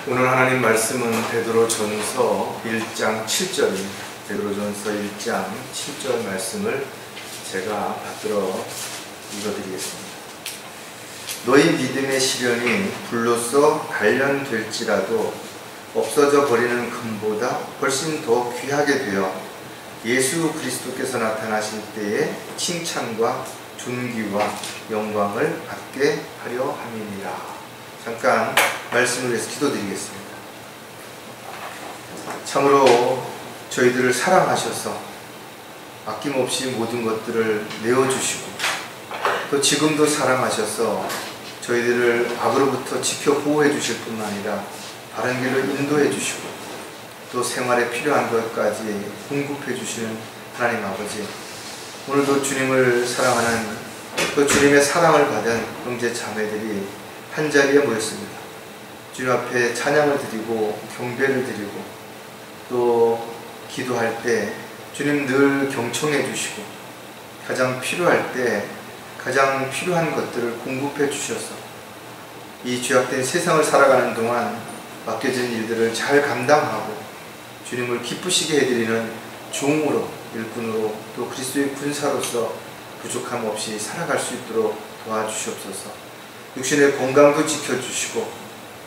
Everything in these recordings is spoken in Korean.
오늘 하나님 말씀은 베드로전서 1장 7절입니다. 베드로전서 1장 7절 말씀을 제가 받들어 읽어드리겠습니다. 너희 믿음의 시련이 불로써 단련될지라도 없어져 버리는 금보다 훨씬 더 귀하게 되어 예수 그리스도께서 나타나실 때에 칭찬과 존귀와 영광을 받게 하려 함이니라. 잠깐 말씀을 위해서 기도드리겠습니다. 참으로 저희들을 사랑하셔서 아낌없이 모든 것들을 내어주시고 또 지금도 사랑하셔서 저희들을 악으로부터 지켜 보호해 주실 뿐만 아니라 바른 길로 인도해 주시고 또 생활에 필요한 것까지 공급해 주시는 하나님 아버지, 오늘도 주님을 사랑하는 또 주님의 사랑을 받은 형제 자매들이 한자리에 모였습니다. 주님 앞에 찬양을 드리고 경배를 드리고 또 기도할 때 주님 늘 경청해 주시고 가장 필요할 때 가장 필요한 것들을 공급해 주셔서 이 죄악된 세상을 살아가는 동안 맡겨진 일들을 잘 감당하고 주님을 기쁘시게 해드리는 종으로, 일꾼으로 또 그리스도의 군사로서 부족함 없이 살아갈 수 있도록 도와주시옵소서. 육신의 건강도 지켜주시고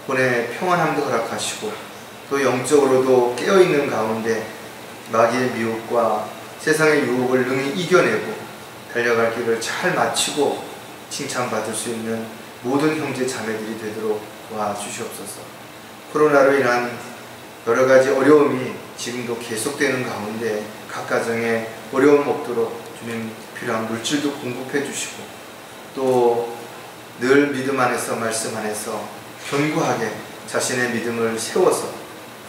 혼의 평안함도 허락하시고 또 영적으로도 깨어있는 가운데 마귀의 미혹과 세상의 유혹을 능히 이겨내고 달려갈 길을 잘 마치고 칭찬받을 수 있는 모든 형제 자매들이 되도록 도와주시옵소서. 코로나로 인한 여러가지 어려움이 지금도 계속되는 가운데 각 가정에 어려움 없도록 주님 필요한 물질도 공급해 주시고 또 늘 믿음 안에서 말씀 안에서 견고하게 자신의 믿음을 세워서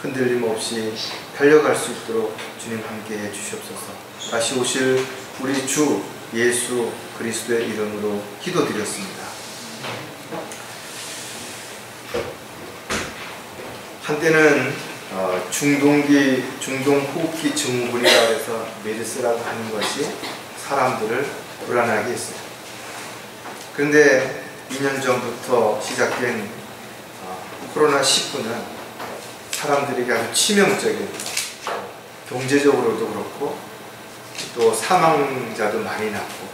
흔들림 없이 달려갈 수 있도록 주님 함께해 주시옵소서. 다시 오실 우리 주 예수 그리스도의 이름으로 기도드렸습니다. 한때는 중동호흡기 증후군이라고 해서 메르스라고 하는 것이 사람들을 불안하게 했어요. 그런데 2년 전부터 시작된 코로나19는 사람들에게 아주 치명적인, 경제적으로도 그렇고 또 사망자도 많이 났고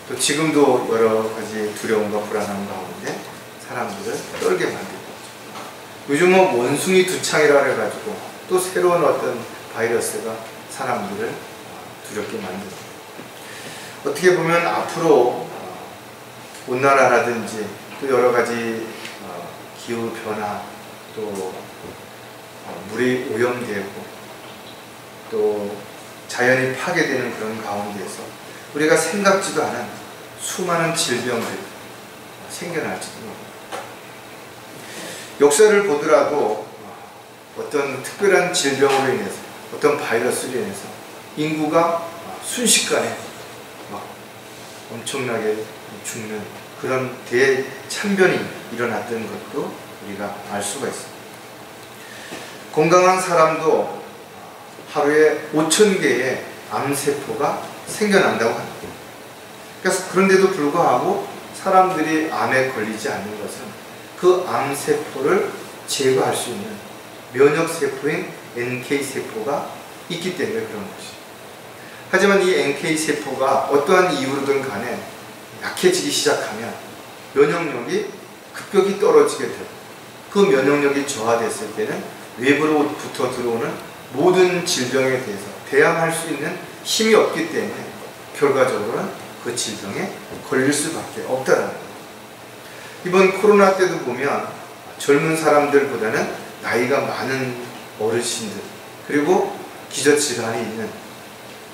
또 지금도 여러 가지 두려움과 불안함 가운데 사람들을 떨게 만들고, 요즘은 원숭이 두창이라 해가지고 또 새로운 어떤 바이러스가 사람들을 두렵게 만듭니다. 어떻게 보면 앞으로 온난화라든지 또 여러 가지 기후 변화, 또 물이 오염되고 또 자연이 파괴되는 그런 가운데에서 우리가 생각지도 않은 수많은 질병들이 생겨날지도 모릅니다. 역사를 보더라도 어떤 특별한 질병으로 인해서, 어떤 바이러스로 인해서 인구가 순식간에 막 엄청나게 죽는 그런 대참변이 일어났던 것도 우리가 알 수가 있습니다. 건강한 사람도 하루에 5,000개의 암세포가 생겨난다고 합니다. 그런데도 불구하고 사람들이 암에 걸리지 않는 것은 그 암세포를 제거할 수 있는 면역세포인 NK세포가 있기 때문에 그런 것이죠. 하지만 이 NK세포가 어떠한 이유로든 간에 약해지기 시작하면 면역력이 급격히 떨어지게 되고, 그 면역력이 저하됐을 때는 외부로부터 들어오는 모든 질병에 대해서 대항할 수 있는 힘이 없기 때문에 결과적으로는 그 질병에 걸릴 수밖에 없다는 거예요. 이번 코로나 때도 보면 젊은 사람들보다는 나이가 많은 어르신들, 그리고 기저질환이 있는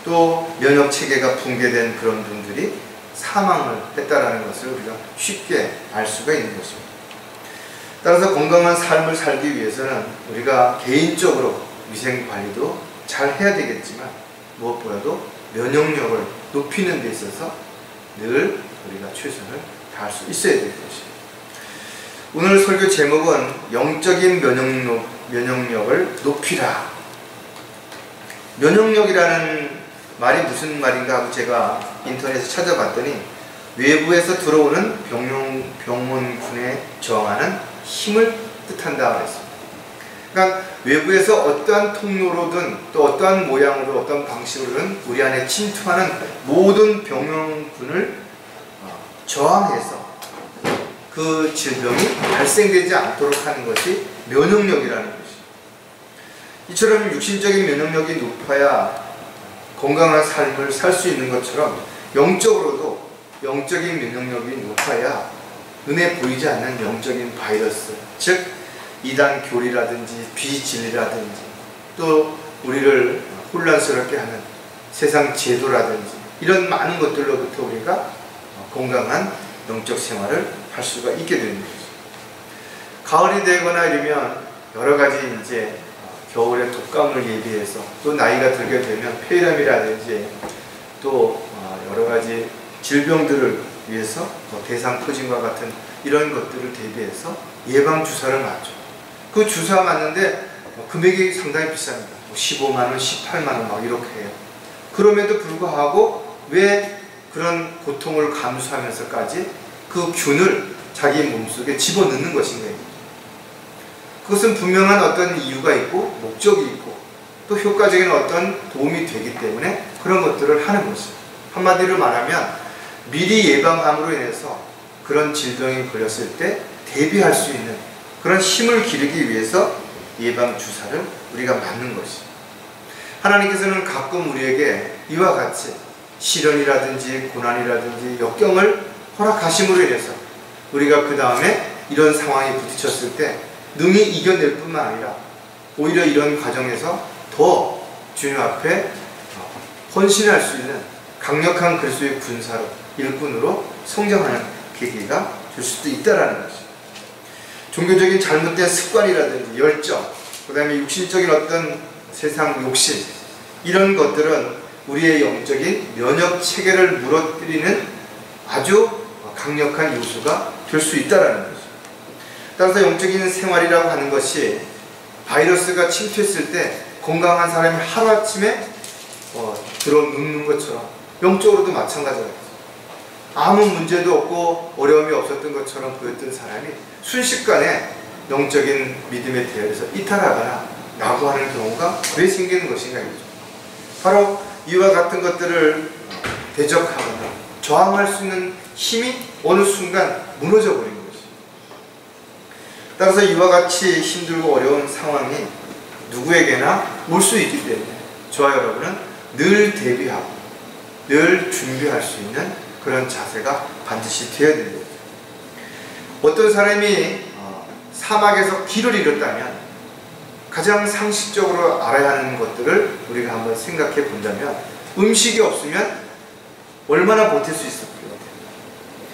또 면역체계가 붕괴된 그런 분들이 사망을 했다는 것을 우리가 쉽게 알 수가 있는 것입니다. 따라서 건강한 삶을 살기 위해서는 우리가 개인적으로 위생관리도 잘 해야 되겠지만 무엇보다도 면역력을 높이는 데 있어서 늘 우리가 최선을 다할 수 있어야 될 것입니다. 오늘 설교 제목은 영적인 면역력을 높이라. 면역력이라는 말이 무슨 말인가 하고 제가 인터넷에 찾아봤더니 외부에서 들어오는 병원군에 저항하는 힘을 뜻한다 그랬습니다. 그러니까 외부에서 어떠한 통로로든 또 어떠한 모양으로 어떤 방식으로든 우리 안에 침투하는 모든 병용균을 저항해서 그 질병이 발생되지 않도록 하는 것이 면역력이라는 것이. 이처럼 육신적인 면역력이 높아야 건강한 삶을 살 수 있는 것처럼 영적으로도 영적인 면역력이 높아야 눈에 보이지 않는 영적인 바이러스, 즉 이단 교리라든지 비진리라든지 또 우리를 혼란스럽게 하는 세상 제도라든지 이런 많은 것들로부터 우리가 건강한 영적 생활을 할 수가 있게 되는 거죠. 가을이 되거나 이러면 여러 가지 이제 겨울에 독감을 예비해서 또 나이가 들게 되면 폐렴이라든지 또 여러 가지 질병들을 위해서 대상포진과 같은 이런 것들을 대비해서 예방 주사를 맞죠. 그 주사 맞는데 금액이 상당히 비쌉니다. 15만원, 18만원 막 이렇게 해요. 그럼에도 불구하고 왜 그런 고통을 감수하면서까지 그 균을 자기 몸속에 집어넣는 것인가. 그것은 분명한 어떤 이유가 있고 목적이 있고 또 효과적인 어떤 도움이 되기 때문에 그런 것들을 하는 것이죠. 한마디로 말하면 미리 예방함으로 인해서 그런 질병이 걸렸을 때 대비할 수 있는 그런 힘을 기르기 위해서 예방 주사를 우리가 맞는 것이죠. 하나님께서는 가끔 우리에게 이와 같이 시련이라든지 고난이라든지 역경을 허락하심으로 인해서 우리가 그 다음에 이런 상황에 부딪혔을 때 능히 이겨낼 뿐만 아니라 오히려 이런 과정에서 더 주님 앞에 헌신할 수 있는 강력한 그리스도의 군사로 일꾼으로 성장하는 계기가 될 수도 있다는 것이죠. 종교적인 잘못된 습관이라든지 열정, 그 다음에 육신적인 어떤 세상 욕심, 이런 것들은 우리의 영적인 면역 체계를 무너뜨리는 아주 강력한 요소가 될 수 있다는 것이죠. 따라서 영적인 생활이라고 하는 것이 바이러스가 침투했을 때 건강한 사람이 하루아침에 들어눕는 것처럼 영적으로도 마찬가지입니다. 아무 문제도 없고 어려움이 없었던 것처럼 보였던 사람이 순식간에 영적인 믿음의 대열에서 이탈하거나 낙오하는 경우가 왜 생기는 것인가 이거죠. 바로 이와 같은 것들을 대적하거나 저항할 수 있는 힘이 어느 순간 무너져 버린 것이죠. 따라서 이와 같이 힘들고 어려운 상황이 누구에게나 올 수 있기 때문에 저와 여러분은 늘 대비하고 늘 준비할 수 있는 그런 자세가 반드시 되어야 됩니다. 어떤 사람이 사막에서 길을 잃었다면 가장 상식적으로 알아야 하는 것들을 우리가 한번 생각해 본다면 음식이 없으면 얼마나 버틸 수 있을 것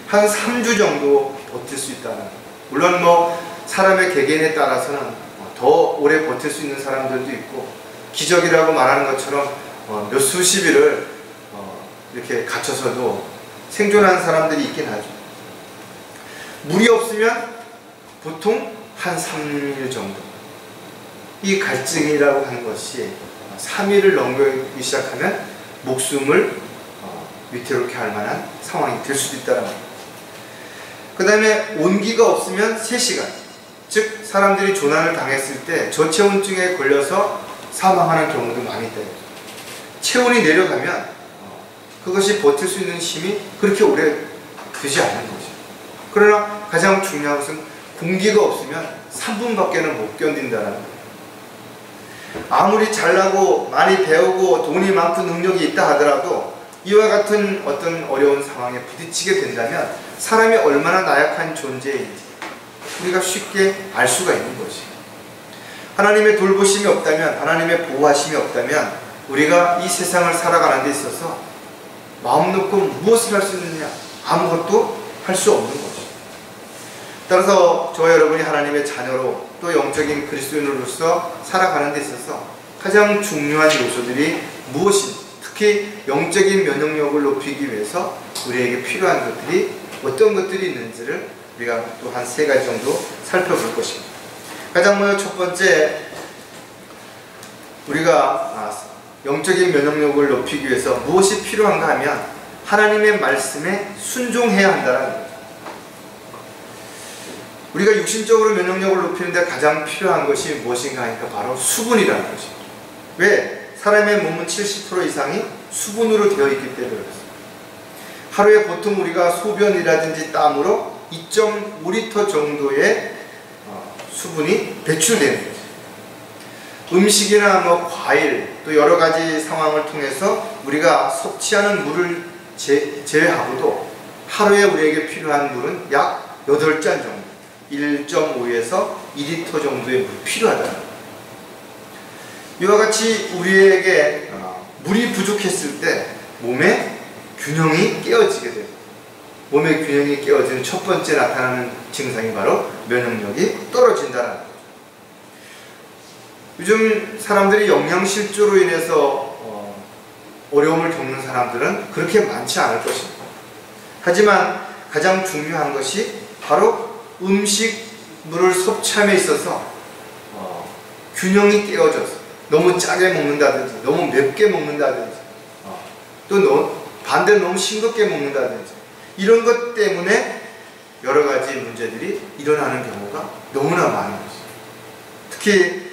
같아요? 한 3주 정도 버틸 수 있다는, 물론 사람의 개개인에 따라서는 더 오래 버틸 수 있는 사람들도 있고 기적이라고 말하는 것처럼 몇 수십 일을 이렇게 갇혀서도 생존하는 사람들이 있긴 하죠. 물이 없으면 보통 한 3일 정도. 이 갈증이라고 하는 것이 3일을 넘기 시작하면 목숨을 위태롭게 할 만한 상황이 될 수도 있다는 겁니다. 그 다음에 온기가 없으면 3시간. 즉 사람들이 조난을 당했을 때 저체온증에 걸려서 사망하는 경우도 많이 있다. 체온이 내려가면 그것이 버틸 수 있는 힘이 그렇게 오래 되지 않는 거죠. 그러나 가장 중요한 것은 공기가 없으면 3분밖에는 못 견딘다는 거예요. 아무리 잘나고 많이 배우고 돈이 많고 능력이 있다 하더라도 이와 같은 어떤 어려운 상황에 부딪히게 된다면 사람이 얼마나 나약한 존재인지 우리가 쉽게 알 수가 있는 것이에요. 하나님의 돌보심이 없다면, 하나님의 보호하심이 없다면 우리가 이 세상을 살아가는 데 있어서 마음 놓고 무엇을 할 수 있느냐? 아무것도 할 수 없는 것이죠. 따라서 저와 여러분이 하나님의 자녀로 또 영적인 그리스도인으로서 살아가는 데 있어서 가장 중요한 요소들이 무엇인지, 특히 영적인 면역력을 높이기 위해서 우리에게 필요한 것들이 어떤 것들이 있는지를 우리가 또 한 3가지 정도 살펴볼 것입니다. 가장 먼저 첫 번째, 우리가 영적인 면역력을 높이기 위해서 무엇이 필요한가 하면 하나님의 말씀에 순종해야 한다는 거예요. 우리가 육신적으로 면역력을 높이는데 가장 필요한 것이 무엇인가 하니까 바로 수분이라는 것입니다. 왜? 사람의 몸은 70% 이상이 수분으로 되어 있기 때문에 그렇습니다. 하루에 보통 우리가 소변이라든지 땀으로 2.5리터 정도의 수분이 배출되는 거죠. 음식이나 과일 또 여러 가지 상황을 통해서 우리가 섭취하는 물을 제외하고도 하루에 우리에게 필요한 물은 약 8잔 정도, 1.5에서 2리터 정도의 물이 필요하다는 거예요. 이와 같이 우리에게 물이 부족했을 때 몸의 균형이 깨어지게 됩니다. 몸의 균형이 깨어지는 첫 번째 나타나는 증상이 바로 면역력이 떨어진다는 거죠. 요즘 사람들이 영양실조로 인해서 어려움을 겪는 사람들은 그렇게 많지 않을 것입니다. 하지만 가장 중요한 것이 바로 음식물을 섭취함에 있어서 균형이 깨어져서 너무 짜게 먹는다든지 너무 맵게 먹는다든지 또 반대로 너무 싱겁게 먹는다든지 이런 것 때문에 여러 가지 문제들이 일어나는 경우가 너무나 많은 것입니다. 특히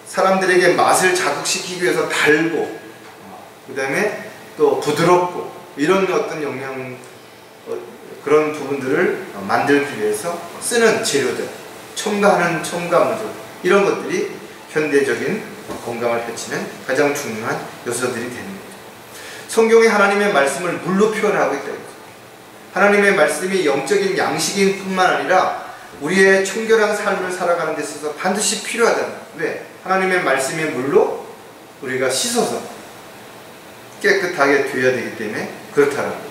사람들에게 맛을 자극시키기 위해서 달고 그 다음에 또 부드럽고 이런 어떤 그런 부분들을 만들기 위해서 쓰는 재료들, 첨가하는 첨가물들 이런 것들이 현대적인 건강을 해치는 가장 중요한 요소들이 되는 거죠. 성경이 하나님의 말씀을 물로 표현하고 있다. 하나님의 말씀이 영적인 양식인 뿐만 아니라 우리의 청결한 삶을 살아가는 데 있어서 반드시 필요하다는 거예요. 왜? 하나님의 말씀이 물로 우리가 씻어서 깨끗하게 되어야 되기 때문에 그렇다는 거죠.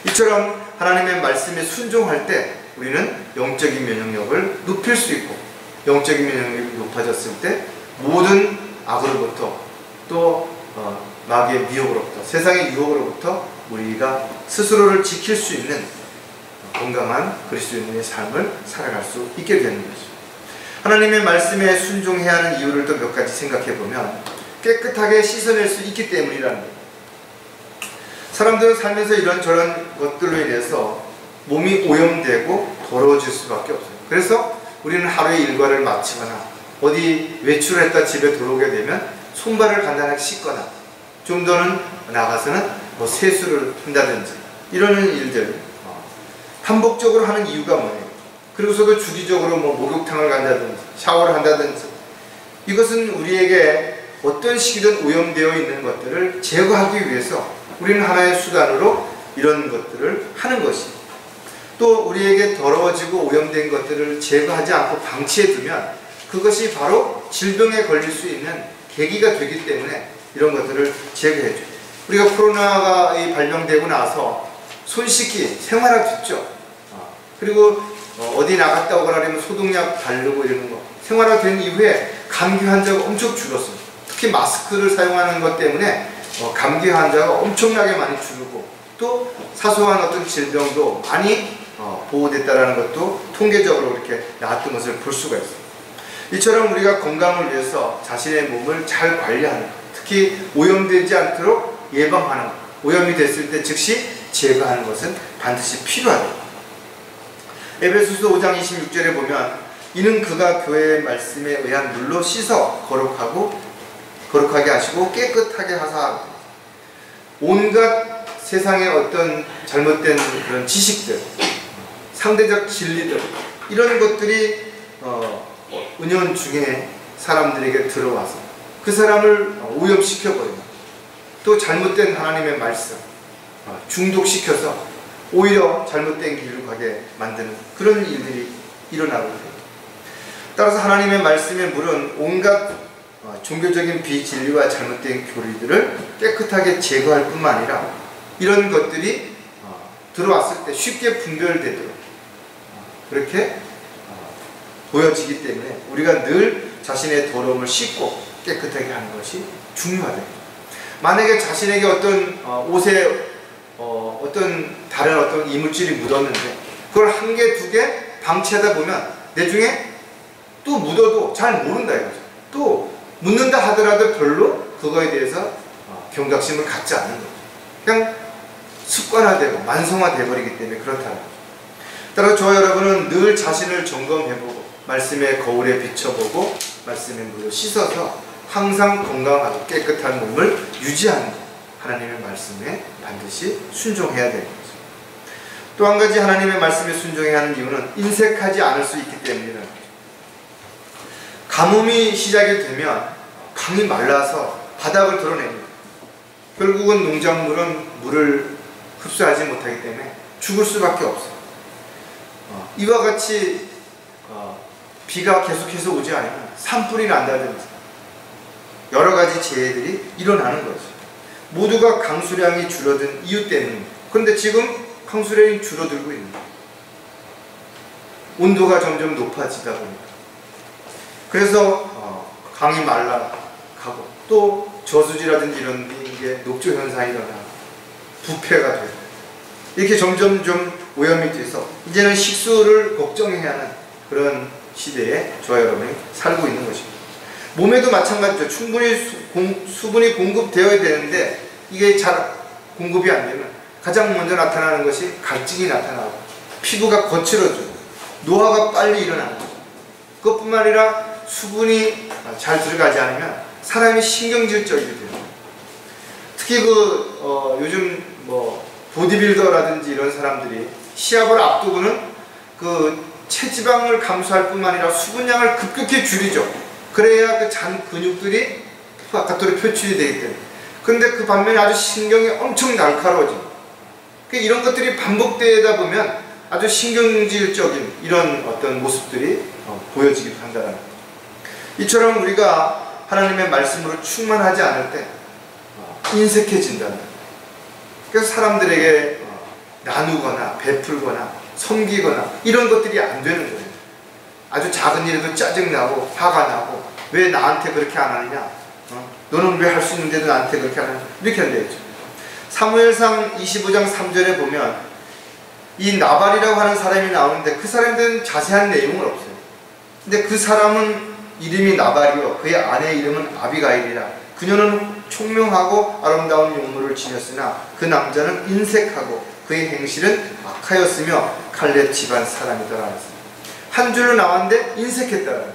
이처럼 하나님의 말씀에 순종할 때 우리는 영적인 면역력을 높일 수 있고 영적인 면역력이 높아졌을 때 모든 악으로부터 또 마귀의 미혹으로부터 세상의 유혹으로부터 우리가 스스로를 지킬 수 있는 건강한 그리스도인의 삶을 살아갈 수 있게 되는 것이죠. 하나님의 말씀에 순종해야 하는 이유를 또 몇 가지 생각해 보면 깨끗하게 씻어낼 수 있기 때문이라는 거예요. 사람들은 살면서 이런저런 것들로 인해서 몸이 오염되고 더러워질 수밖에 없어요. 그래서 우리는 하루의 일과를 마치거나 어디 외출을 했다 집에 들어오게 되면 손발을 간단하게 씻거나 좀 더는 나가서는 세수를 한다든지 이러는 일들 반복적으로 하는 이유가 뭐예요? 그리고서도 주기적으로 목욕탕을 간다든지 샤워를 한다든지 이것은 우리에게 어떤 시기든 오염되어 있는 것들을 제거하기 위해서 우리는 하나의 수단으로 이런 것들을 하는 것이 또 우리에게 더러워지고 오염된 것들을 제거하지 않고 방치해 두면 그것이 바로 질병에 걸릴 수 있는 계기가 되기 때문에 이런 것들을 제거해 줘요. 우리가 코로나가 발병되고 나서 손 씻기 생활화됐죠. 그리고 어디 나갔다 오거나 하면 소독약 바르고 이러는 거 생활화된 이후에 감기 환자가 엄청 줄었습니다. 특히 마스크를 사용하는 것 때문에 감기 환자가 엄청나게 많이 줄고 또 사소한 어떤 질병도 많이 보호됐다는 것도 통계적으로 이렇게 나왔던 것을 볼 수가 있습니다. 이처럼 우리가 건강을 위해서 자신의 몸을 잘 관리하는 것, 특히 오염되지 않도록 예방하는 것, 오염이 됐을 때 즉시 제거하는 것은 반드시 필요하다. 에베소서 5장 26절에 보면 이는 그가 교회의 말씀에 의한 물로 씻어 거룩하게 하시고 깨끗하게 하사 온갖 세상의 어떤 잘못된 그런 지식들, 상대적 진리들 이런 것들이 은연중에 사람들에게 들어와서 그 사람을 오염시켜버립니다. 또 잘못된 하나님의 말씀 중독시켜서 오히려 잘못된 길로 가게 만드는 그런 일들이 일어나고 있습니다. 따라서 하나님의 말씀의 물은 온갖 종교적인 비진리와 잘못된 교리들을 깨끗하게 제거할 뿐만 아니라 이런 것들이 들어왔을 때 쉽게 분별되도록 그렇게 보여지기 때문에 우리가 늘 자신의 더러움을 씻고 깨끗하게 하는 것이 중요하다. 만약에 자신에게 어떤 옷에 어떤 다른 어떤 이물질이 묻었는데 그걸 한 개, 두 개 방치하다 보면 나중에 또 묻어도 잘 모른다 이거죠. 또 묻는다 하더라도 별로 그거에 대해서 경각심을 갖지 않는 거죠. 그냥 습관화되고 만성화되어 버리기 때문에 그렇다는 거죠. 따라서 저와 여러분은 늘 자신을 점검해보고 말씀의 거울에 비춰보고 말씀의 물로 씻어서 항상 건강하고 깨끗한 몸을 유지하는 것, 하나님의 말씀에 반드시 순종해야 되는 거죠. 또 한 가지 하나님의 말씀에 순종해야 하는 이유는 인색하지 않을 수 있기 때문이라는 거죠. 가뭄이 시작이 되면 강이 말라서 바닥을 드러냅니다. 결국은 농작물은 물을 흡수하지 못하기 때문에 죽을 수밖에 없어요. 이와 같이 비가 계속해서 오지 않으면 산불이 난다든지 여러 가지 재해들이 일어나는 거죠. 모두가 강수량이 줄어든 이유 때문입니다. 그런데 지금 강수량이 줄어들고 있는 거예요. 온도가 점점 높아지다 보니까. 그래서 강이 말라가고 또 저수지라든지 이런 게 녹조 현상이 일어나고 부패가 되고 이렇게 점점 좀 오염이 돼서 이제는 식수를 걱정해야 하는 그런 시대에 저와 여러분이 살고 있는 것입니다. 몸에도 마찬가지죠. 충분히 수분이 공급되어야 되는데 이게 잘 공급이 안 되면 가장 먼저 나타나는 것이 갈증이 나타나고 피부가 거칠어지고 노화가 빨리 일어나는 거죠. 그것뿐만 아니라 수분이 잘 들어가지 않으면 사람이 신경질적이 돼요. 특히 요즘 보디빌더라든지 이런 사람들이 시합을 앞두고는 체지방을 감소할 뿐만 아니라 수분량을 급격히 줄이죠. 그래야 그 잔 근육들이 바깥으로 표출이 되기 때문에. 그런데 그 반면에 아주 신경이 엄청 날카로워집니다. 이런 것들이 반복되다 보면 아주 신경질적인 이런 어떤 모습들이 보여지기도 한다는 거예요. 이처럼 우리가 하나님의 말씀으로 충만하지 않을 때 인색해진다는 거예요. 그래서 사람들에게 나누거나 베풀거나 섬기거나 이런 것들이 안 되는 거예요. 아주 작은 일에도 짜증나고 화가 나고 왜 나한테 그렇게 안 하느냐, 너는 왜 할 수 있는데도 나한테 그렇게 안 하느냐, 이렇게 안 되죠. 사무엘상 25장 3절에 보면 이 나발이라고 하는 사람이 나오는데 그 사람에 대한 자세한 내용은 없어요. 근데 그 사람은 이름이 나발이요 그의 아내 이름은 아비가일이라. 그녀는 총명하고 아름다운 용모를 지녔으나 그 남자는 인색하고 그의 행실은 악하였으며 칼렙 집안 사람이더라. 한 줄로 나왔는데 인색했다는 거죠.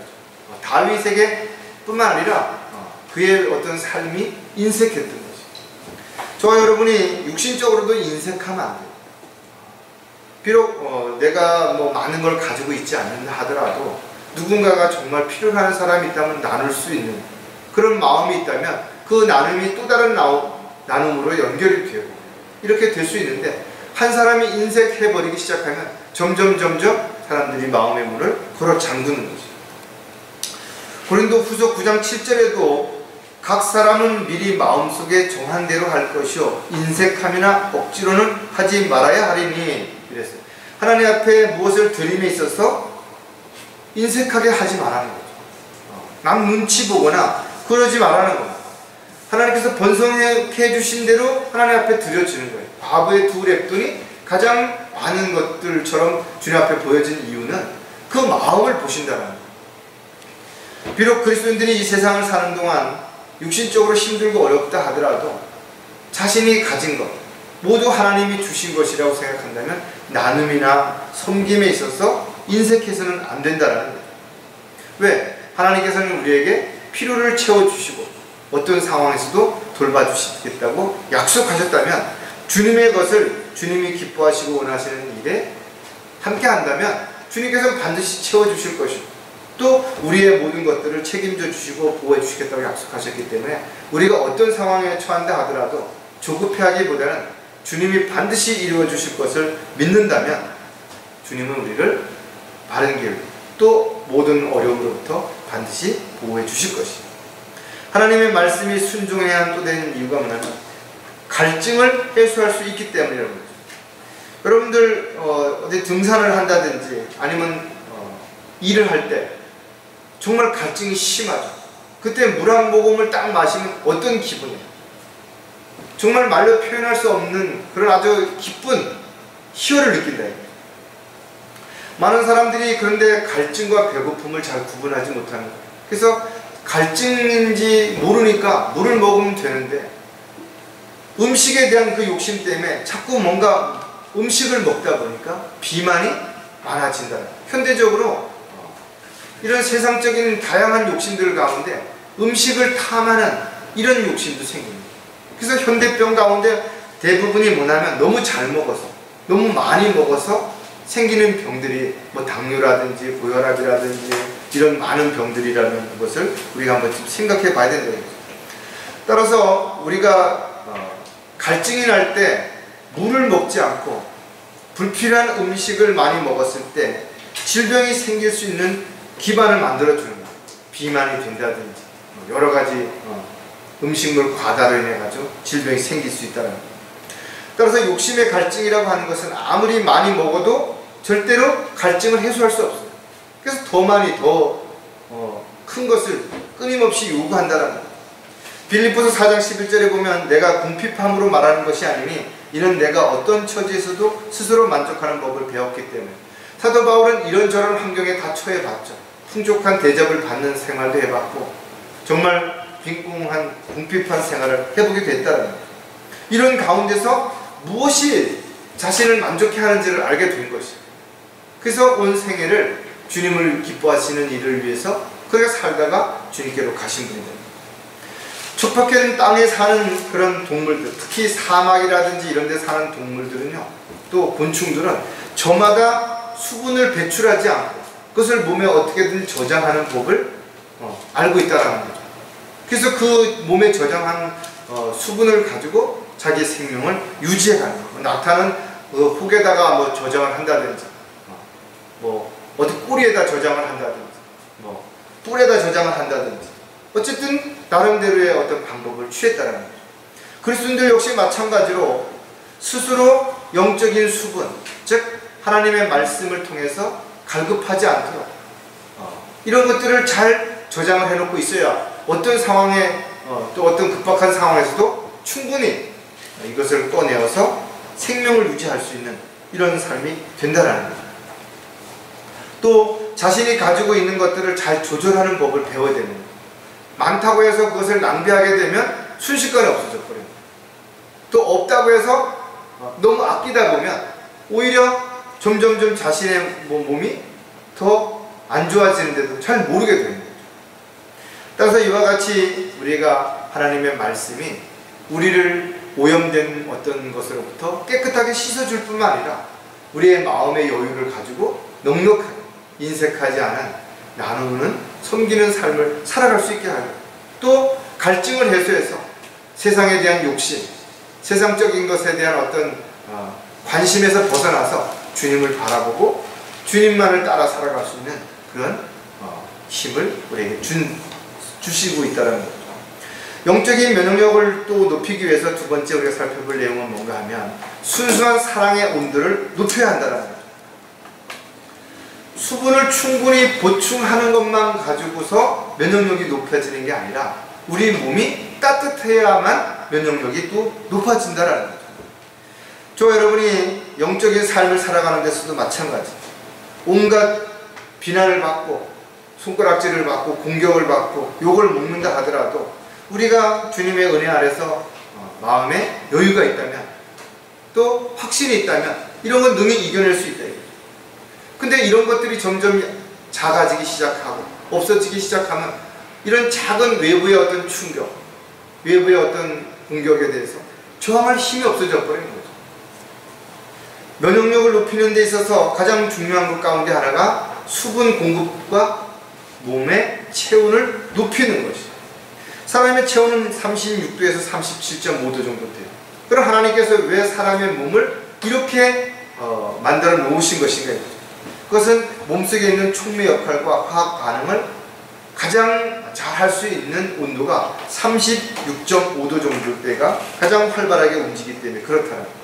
다윗에게 뿐만 아니라 그의 어떤 삶이 인색했던 거죠. 저와 여러분이 육신적으로도 인색하면 안 돼요. 비록 내가 많은 걸 가지고 있지 않는다 하더라도 누군가가 정말 필요한 사람이 있다면 나눌 수 있는 그런 마음이 있다면 그 나눔이 또 다른 나눔으로 연결이 되고 이렇게 될 수 있는데, 한 사람이 인색해버리기 시작하면 점점 사람들이 마음의 문을 걸어 잠그는 거죠. 고린도후서 9장 7절에도 각 사람은 미리 마음속에 정한 대로 할 것이요 인색함이나 억지로는 하지 말아야 하리니 이랬어요. 하나님 앞에 무엇을 드림에 있어서 인색하게 하지 말라는 거죠. 남 눈치 보거나 그러지 말라는 거예요. 하나님께서 번성해 주신 대로 하나님 앞에 드려지는 거예요. 과부의 두 랩돈이 가장 많은 것들처럼 주님 앞에 보여진 이유는 그 마음을 보신다는 거예요. 비록 그리스도인들이 이 세상을 사는 동안 육신적으로 힘들고 어렵다 하더라도 자신이 가진 것 모두 하나님이 주신 것이라고 생각한다면 나눔이나 섬김에 있어서 인색해서는 안 된다는 거예요. 왜? 하나님께서는 우리에게 필요를 채워주시고 어떤 상황에서도 돌봐주시겠다고 약속하셨다면 주님의 것을 주님이 기뻐하시고 원하시는 일에 함께 한다면 주님께서는 반드시 채워주실 것이고 또 우리의 모든 것들을 책임져 주시고 보호해 주시겠다고 약속하셨기 때문에 우리가 어떤 상황에 처한다 하더라도 조급해하기보다는 주님이 반드시 이루어 주실 것을 믿는다면 주님은 우리를 바른 길 또 모든 어려움으로부터 반드시 보호해 주실 것입니다. 하나님의 말씀이 순종해야 하는 또 다른 이유가 뭐냐면 갈증을 해소할 수 있기 때문이라는 거죠. 여러분들 어디 등산을 한다든지 아니면 일을 할 때 정말 갈증이 심하죠. 그때 물 한 모금을 딱 마시면 어떤 기분이에요? 정말 말로 표현할 수 없는 그런 아주 기쁜 희열을 느낀다. 많은 사람들이 그런데 갈증과 배고픔을 잘 구분하지 못하는 거예요. 그래서 갈증인지 모르니까 물을 먹으면 되는데 음식에 대한 그 욕심 때문에 자꾸 뭔가 음식을 먹다 보니까 비만이 많아진다. 현대적으로 이런 세상적인 다양한 욕심들 가운데 음식을 탐하는 이런 욕심도 생깁니다. 그래서 현대병 가운데 대부분이 뭐냐면 너무 잘 먹어서, 너무 많이 먹어서 생기는 병들이 뭐 당뇨라든지 고혈압이라든지 이런 많은 병들이라는 것을 우리가 한번 좀 생각해 봐야 된다는 거죠. 따라서 우리가 갈증이 날 때 물을 먹지 않고 불필요한 음식을 많이 먹었을 때 질병이 생길 수 있는 기반을 만들어주는 거예요. 비만이 된다든지 여러 가지 음식물 과다로 인해 가지고 질병이 생길 수 있다는 거예요. 따라서 욕심의 갈증이라고 하는 것은 아무리 많이 먹어도 절대로 갈증을 해소할 수 없어요. 그래서 더 많이 더 큰 것을 끊임없이 요구한다는 거예요. 빌립보서 4장 11절에 보면 내가 궁핍함으로 말하는 것이 아니니 이는 내가 어떤 처지에서도 스스로 만족하는 법을 배웠기 때문에. 사도 바울은 이런저런 환경에 다 처해봤죠. 풍족한 대접을 받는 생활도 해봤고 정말 빈궁한 궁핍한 생활을 해보게 됐다는 거예요. 이런 가운데서 무엇이 자신을 만족해 하는지를 알게 된 것이에요. 그래서 온 생애를 주님을 기뻐하시는 일을 위해서 그렇게 살다가 주님께로 가신 분이 됩니다. 척박한 땅에 사는 그런 동물들, 특히 사막이라든지 이런 데 사는 동물들은요, 또 곤충들은 저마다 수분을 배출하지 않고 그것을 몸에 어떻게든 저장하는 법을 알고 있다는 거죠. 그래서 그 몸에 저장한 수분을 가지고 자기 생명을 유지해가는 거예요. 낙타는 혹에다가 뭐 저장을 한다든지, 뭐 어디 꼬리에다 저장을 한다든지, 뭐 뿔에다 저장을 한다든지, 어쨌든 나름대로의 어떤 방법을 취했다는 거죠. 그리스도인들 역시 마찬가지로 스스로 영적인 수분, 즉 하나님의 말씀을 통해서 갈급하지 않도록 이런 것들을 잘 저장을 해놓고 있어야 어떤 상황에 또 어떤 급박한 상황에서도 충분히 이것을 꺼내어서 생명을 유지할 수 있는 이런 삶이 된다는 거죠. 또 자신이 가지고 있는 것들을 잘 조절하는 법을 배워야 됩니다. 많다고 해서 그것을 낭비하게 되면 순식간에 없어져 버립니다. 또 없다고 해서 너무 아끼다 보면 오히려 점점점 자신의 몸이 더 안 좋아지는데도 잘 모르게 되는 거죠. 따라서 이와 같이 우리가 하나님의 말씀이 우리를 오염된 어떤 것으로부터 깨끗하게 씻어줄 뿐만 아니라 우리의 마음의 여유를 가지고 넉넉하게 인색하지 않은 나누는 섬기는 삶을 살아갈 수 있게 하고, 또 갈증을 해소해서 세상에 대한 욕심, 세상적인 것에 대한 어떤 관심에서 벗어나서 주님을 바라보고 주님만을 따라 살아갈 수 있는 그런 힘을 우리에게 주시고 있다는 거죠. 영적인 면역력을 또 높이기 위해서 두 번째 우리가 살펴볼 내용은 뭔가 하면 순수한 사랑의 온도를 높여야 한다는 거죠. 수분을 충분히 보충하는 것만 가지고서 면역력이 높아지는 게 아니라 우리 몸이 따뜻해야만 면역력이 또 높아진다는 거죠. 저 여러분이 영적인 삶을 살아가는 데서도 마찬가지. 온갖 비난을 받고 손가락질을 받고 공격을 받고 욕을 먹는다 하더라도 우리가 주님의 은혜 아래서 마음에 여유가 있다면, 또 확신이 있다면 이런 건 능히 이겨낼 수 있다. 근데 이런 것들이 점점 작아지기 시작하고 없어지기 시작하면 이런 작은 외부의 어떤 충격, 외부의 어떤 공격에 대해서 저항할 힘이 없어져 버리는 거죠. 면역력을 높이는 데 있어서 가장 중요한 것 가운데 하나가 수분 공급과 몸의 체온을 높이는 것이죠. 사람의 체온은 36도에서 37.5도 정도 돼요. 그럼 하나님께서 왜 사람의 몸을 이렇게 만들어 놓으신 것인가? 그것은 몸속에 있는 촉매 역할과 화학 반응을 가장 잘 할 수 있는 온도가 36.5도 정도 때가 가장 활발하게 움직이기 때문에 그렇다는 거예요.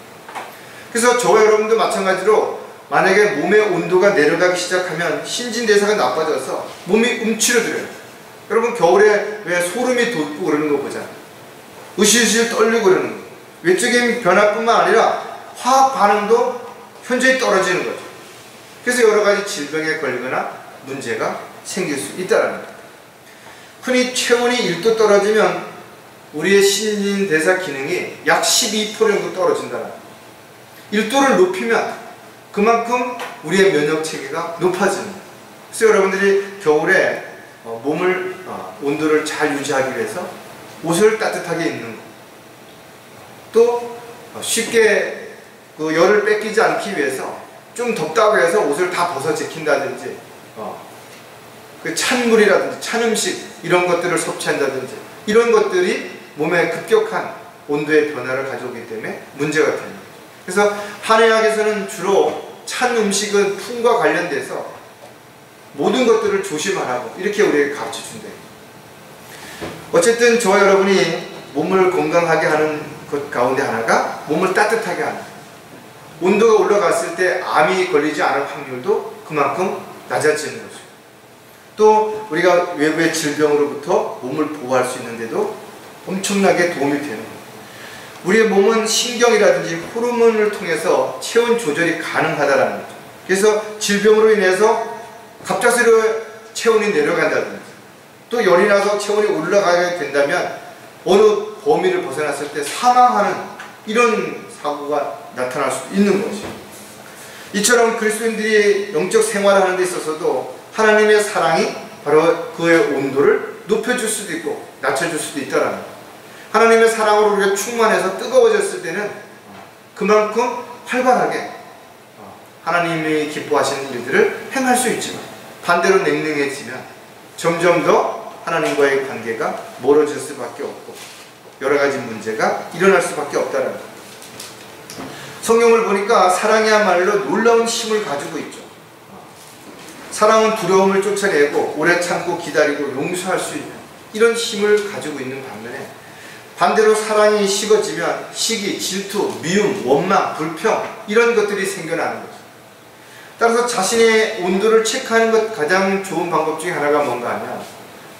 그래서 저와 여러분도 마찬가지로 만약에 몸의 온도가 내려가기 시작하면 신진대사가 나빠져서 몸이 움츠러들어요. 여러분 겨울에 왜 소름이 돋고 그러는 거 보잖아요. 으실으실 떨리고 그러는 거. 외적인 변화뿐만 아니라 화학 반응도 현저히 떨어지는 거죠. 그래서 여러 가지 질병에 걸리거나 문제가 생길 수 있다는 거예요. 흔히 체온이 1도 떨어지면 우리의 신진대사 기능이 약 12% 정도 떨어진다는 거예요. 1도를 높이면 그 그만큼 우리의 면역 체계가 높아지는 거예요. 그래서 여러분들이 겨울에 몸을 온도를 잘 유지하기 위해서 옷을 따뜻하게 입는 거, 또 쉽게 그 열을 뺏기지 않기 위해서 좀 덥다고 해서 옷을 다 벗어 제낀다든지, 그 찬 물이라든지 찬 음식 이런 것들을 섭취한다든지, 이런 것들이 몸에 급격한 온도의 변화를 가져오기 때문에 문제가 됩니다. 그래서 한의학에서는 주로 찬 음식은 풍과 관련돼서 모든 것들을 조심하라고 이렇게 우리에게 가르쳐 준대요. 어쨌든 저와 여러분이 몸을 건강하게 하는 것 가운데 하나가 몸을 따뜻하게 하는 거예요. 온도가 올라갔을 때 암이 걸리지 않을 확률도 그만큼 낮아지는 거죠. 또 우리가 외부의 질병으로부터 몸을 보호할 수 있는데도 엄청나게 도움이 되는 거예요. 우리의 몸은 신경이라든지 호르몬을 통해서 체온 조절이 가능하다는 거죠. 그래서 질병으로 인해서 갑작스레 체온이 내려간다든지, 또 열이 나서 체온이 올라가게 된다면 어느 범위를 벗어났을 때 사망하는 이런 사고가 나타날 수도 있는 것이죠. 이처럼 그리스도인들이 영적 생활을 하는 데 있어서도 하나님의 사랑이 바로 그의 온도를 높여줄 수도 있고 낮춰줄 수도 있다는 거예요. 하나님의 사랑으로 우리가 충만해서 뜨거워졌을 때는 그만큼 활발하게 하나님이 기뻐하시는 일들을 행할 수 있지만, 반대로 냉랭해지면 점점 더 하나님과의 관계가 멀어질 수밖에 없고 여러 가지 문제가 일어날 수밖에 없다는 거예요. 성경을 보니까 사랑이야말로 놀라운 힘을 가지고 있죠. 사랑은 두려움을 쫓아내고 오래 참고 기다리고 용서할 수 있는 이런 힘을 가지고 있는 반면에, 반대로 사랑이 식어지면 시기, 질투, 미움, 원망, 불평 이런 것들이 생겨나는 거죠. 따라서 자신의 온도를 체크하는 것 가장 좋은 방법 중에 하나가 뭔가 하면,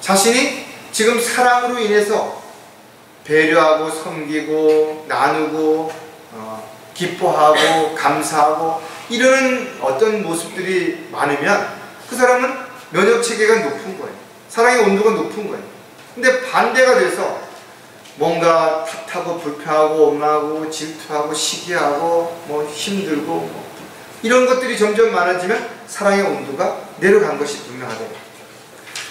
자신이 지금 사랑으로 인해서 배려하고 섬기고 나누고 기뻐하고 감사하고 이런 어떤 모습들이 많으면 그 사람은 면역체계가 높은 거예요. 사랑의 온도가 높은 거예요. 근데 반대가 돼서 뭔가 탓하고 불평하고 원망하고 질투하고 시기하고 힘들고 이런 것들이 점점 많아지면 사랑의 온도가 내려간 것이 분명하다.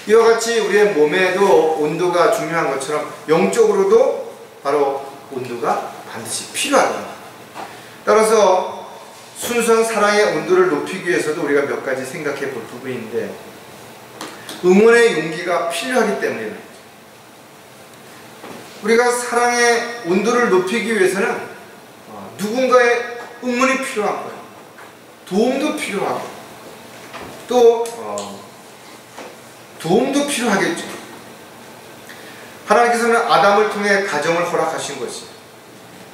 이와 같이 우리의 몸에도 온도가 중요한 것처럼 영적으로도 바로 온도가 반드시 필요하다. 따라서 순수한 사랑의 온도를 높이기 위해서도 우리가 몇 가지 생각해 볼 부분인데, 응원의 용기가 필요하기 때문에 우리가 사랑의 온도를 높이기 위해서는 누군가의 응원이 필요한 거예요. 도움도 필요하고 또 도움도 필요하겠죠. 하나님께서는 아담을 통해 가정을 허락하신 것이에요.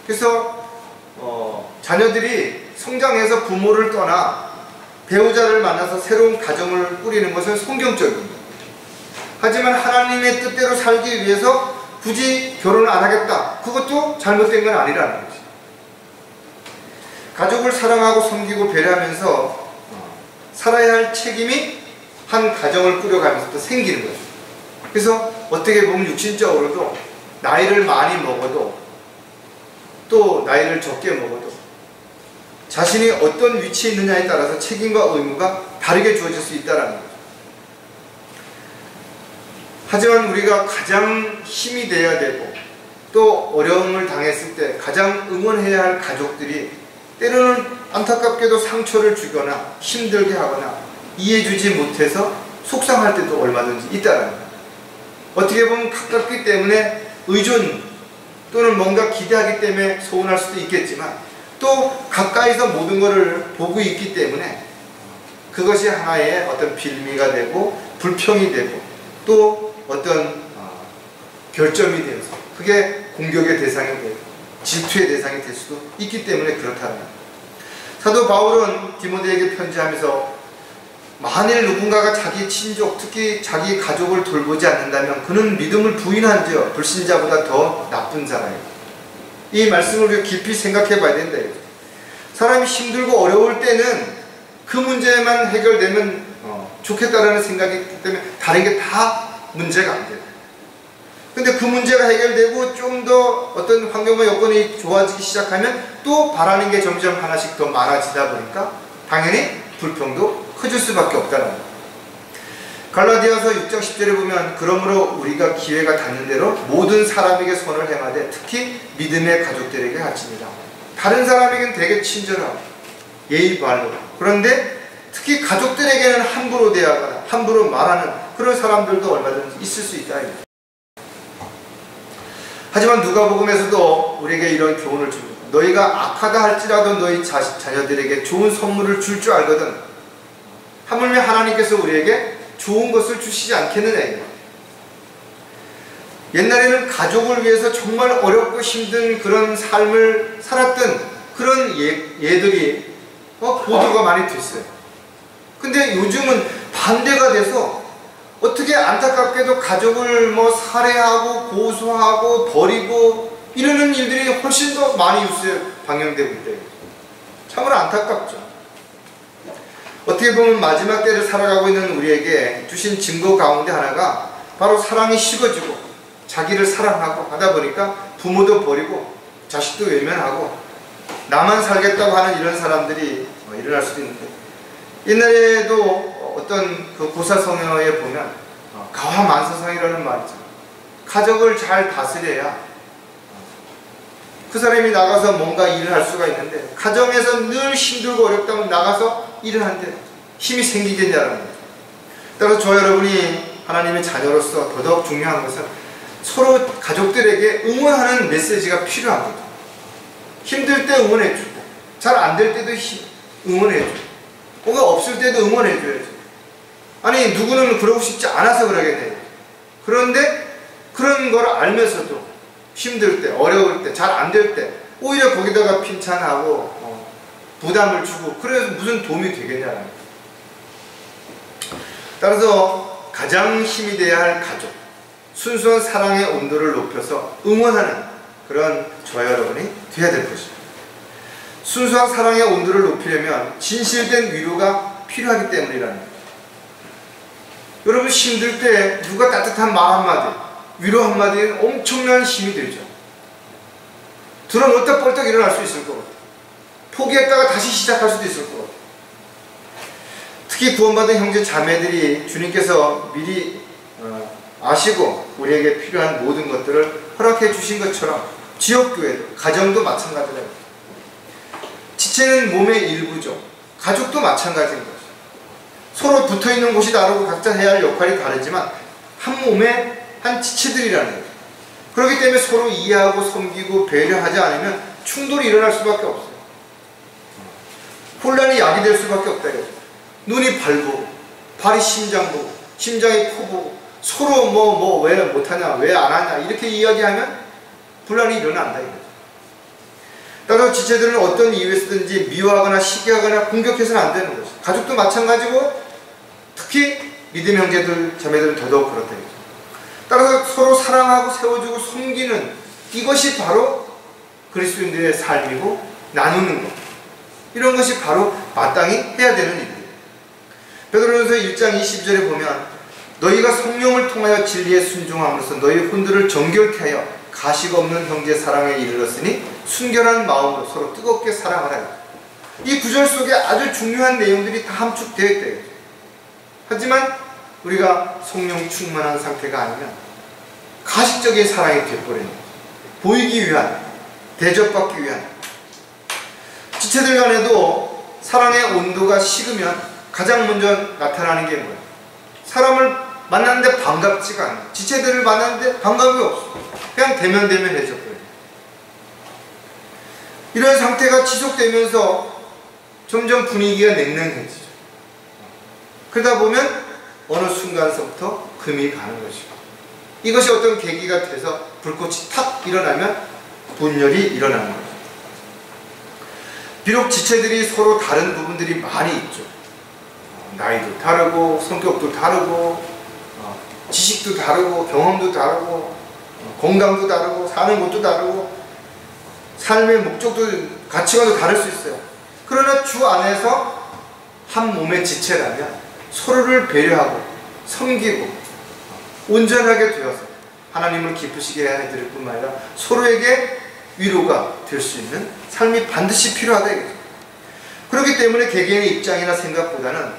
그래서 자녀들이 성장해서 부모를 떠나 배우자를 만나서 새로운 가정을 꾸리는 것은 성경적입니다. 하지만 하나님의 뜻대로 살기 위해서 굳이 결혼을 안 하겠다, 그것도 잘못된 건 아니라는 거지. 가족을 사랑하고 섬기고 배려하면서 살아야 할 책임이 한 가정을 꾸려가면서 생기는 거죠. 그래서 어떻게 보면 육신적으로도 나이를 많이 먹어도 또 나이를 적게 먹어도 자신이 어떤 위치에 있느냐에 따라서 책임과 의무가 다르게 주어질 수 있다는 거죠. 하지만 우리가 가장 힘이 돼야 되고 또 어려움을 당했을 때 가장 응원해야 할 가족들이 때로는 안타깝게도 상처를 주거나 힘들게 하거나 이해해주지 못해서 속상할 때도 얼마든지 있다는 거예요. 어떻게 보면 가깝기 때문에 의존 또는 뭔가 기대하기 때문에 서운할 수도 있겠지만, 또 가까이서 모든 것을 보고 있기 때문에 그것이 하나의 어떤 빌미가 되고 불평이 되고 또 어떤 결점이 되어서 그게 공격의 대상이 되고 질투의 대상이 될 수도 있기 때문에 그렇다는 거예요. 사도 바울은 디모데에게 편지하면서 만일 누군가가 자기 친족, 특히 자기 가족을 돌보지 않는다면 그는 믿음을 부인한지어 불신자보다 더 나쁜 자라요. 이 말씀을 우리가 깊이 생각해 봐야 된다. 사람이 힘들고 어려울 때는 그 문제만 해결되면 좋겠다라는 생각이 있기 때문에 다른 게 다 문제가 안 돼요. 근데 그 문제가 해결되고 좀 더 어떤 환경과 여건이 좋아지기 시작하면 또 바라는 게 점점 하나씩 더 많아지다 보니까 당연히 불평도 커질 수밖에 없다는 거예요. 갈라디아서 6장 10절에 보면 그러므로 우리가 기회가 닿는 대로 모든 사람에게 선을 행하되 특히 믿음의 가족들에게 하치니라. 다른 사람에게는 되게 친절하고 예의 바르고, 그런데 특히 가족들에게는 함부로 대하거나 함부로 말하는 그런 사람들도 얼마든지 있을 수 있다. 하지만 누가복음에서도 우리에게 이런 교훈을 줍니다. 너희가 악하다 할지라도 너희 자녀들에게 좋은 선물을 줄 줄 알거든. 하물며 하나님께서 우리에게 좋은 것을 주시지 않겠느냐. 옛날에는 가족을 위해서 정말 어렵고 힘든 그런 삶을 살았던 그런 예들이 보도가 많이 됐어요. 근데 요즘은 반대가 돼서 어떻게 안타깝게도 가족을 살해하고 고소하고 버리고 이러는 일들이 훨씬 더 많이 뉴스에 방영되고 있대요. 참으로 안타깝죠. 어떻게 보면 마지막 때를 살아가고 있는 우리에게 주신 증거 가운데 하나가 바로 사랑이 식어지고 자기를 사랑하고 하다 보니까 부모도 버리고 자식도 외면하고 나만 살겠다고 하는 이런 사람들이 일어날 수도 있는데, 옛날에도 어떤 그 고사성어에 보면 가화만사상이라는 말이 있잖아요. 가족을 잘 다스려야 그 사람이 나가서 뭔가 일을 할 수가 있는데, 가정에서 늘 힘들고 어렵다면 나가서 일을 하는데 힘이 생기겠냐는 거죠. 따라서 저 여러분이 하나님의 자녀로서 더더욱 중요한 것은 서로 가족들에게 응원하는 메시지가 필요합니다. 힘들 때 응원해주고, 잘 안 될 때도 응원해주고, 뭐가 없을 때도 응원해줘야죠. 아니 누구는 그러고 싶지 않아서 그러겠네요. 그런데 그런 걸 알면서도 힘들 때, 어려울 때, 잘 안 될 때 오히려 거기다가 핀찬하고 부담을 주고 그래서 무슨 도움이 되겠냐는 거예요. 따라서 가장 힘이 돼야 할 가족, 순수한 사랑의 온도를 높여서 응원하는 그런 저와 여러분이 되어야 될 것입니다. 순수한 사랑의 온도를 높이려면 진실된 위로가 필요하기 때문이라는 거예요. 여러분 힘들 때 누가 따뜻한 말 한마디, 위로 한마디는 엄청난 힘이 되죠. 들어놓다 벌떡 일어날 수 있을 것 같아요. 포기했다가 다시 시작할 수도 있을 것 같아요. 특히 구원받은 형제 자매들이 주님께서 미리 아시고 우리에게 필요한 모든 것들을 허락해 주신 것처럼 지역교회도, 가정도 마찬가지라고. 지체는 몸의 일부죠. 가족도 마찬가지인 거죠. 서로 붙어있는 곳이 다르고 각자 해야 할 역할이 다르지만 한 몸의 한 지체들이라는 거죠. 그렇기 때문에 서로 이해하고 섬기고 배려하지 않으면 충돌이 일어날 수밖에 없어요. 혼란이 야기될 수밖에 없다 이거죠. 눈이 발보고 발이 심장 보고 심장이 코 보고 서로 왜 못하냐 왜 안 하냐 이렇게 이야기하면 분란이 일어난다 이거죠. 따라서 지체들은 어떤 이유에서든지 미워하거나 시기하거나 공격해서는 안 되는 거죠. 가족도 마찬가지고 특히 믿음 형제들 자매들은 더더욱 그렇다 이거죠. 따라서 서로 사랑하고 세워주고 섬기는 이것이 바로 그리스도인들의 삶이고 나누는 것, 이런 것이 바로 마땅히 해야 되는 일이에요. 베드로전서 1장 20절에 보면 너희가 성령을 통하여 진리에 순종함으로써 너희 혼들을 정결케 하여 가식 없는 형제 사랑에 이르렀으니 순결한 마음으로 서로 뜨겁게 사랑하라. 이 구절 속에 아주 중요한 내용들이 다 함축되어 있대요. 하지만 우리가 성령 충만한 상태가 아니면 가식적인 사랑이 되어버리는 거예요. 보이기 위한, 대접받기 위한. 지체들 간에도 사랑의 온도가 식으면 가장 먼저 나타나는 게 뭐예요? 사람을 만났는데 반갑지가 않아요. 지체들을 만났는데 반감이 없어. 그냥 대면대면해져 버려요. 이런 상태가 지속되면서 점점 분위기가 냉랭해지죠. 그러다 보면 어느 순간서부터 금이 가는 것이고, 이것이 어떤 계기가 돼서 불꽃이 탁 일어나면 분열이 일어나는 거죠. 비록 지체들이 서로 다른 부분들이 많이 있죠. 나이도 다르고 성격도 다르고 지식도 다르고 경험도 다르고 건강도 다르고 사는 곳도 다르고 삶의 목적도 가치관도 다를 수 있어요. 그러나 주 안에서 한 몸의 지체라면 서로를 배려하고 섬기고 온전하게 되어서 하나님을 기쁘시게 해드릴 뿐만 아니라 서로에게 위로가 될 수 있는 삶이 반드시 필요하다 이거죠. 그렇기 때문에 개개인의 입장이나 생각보다는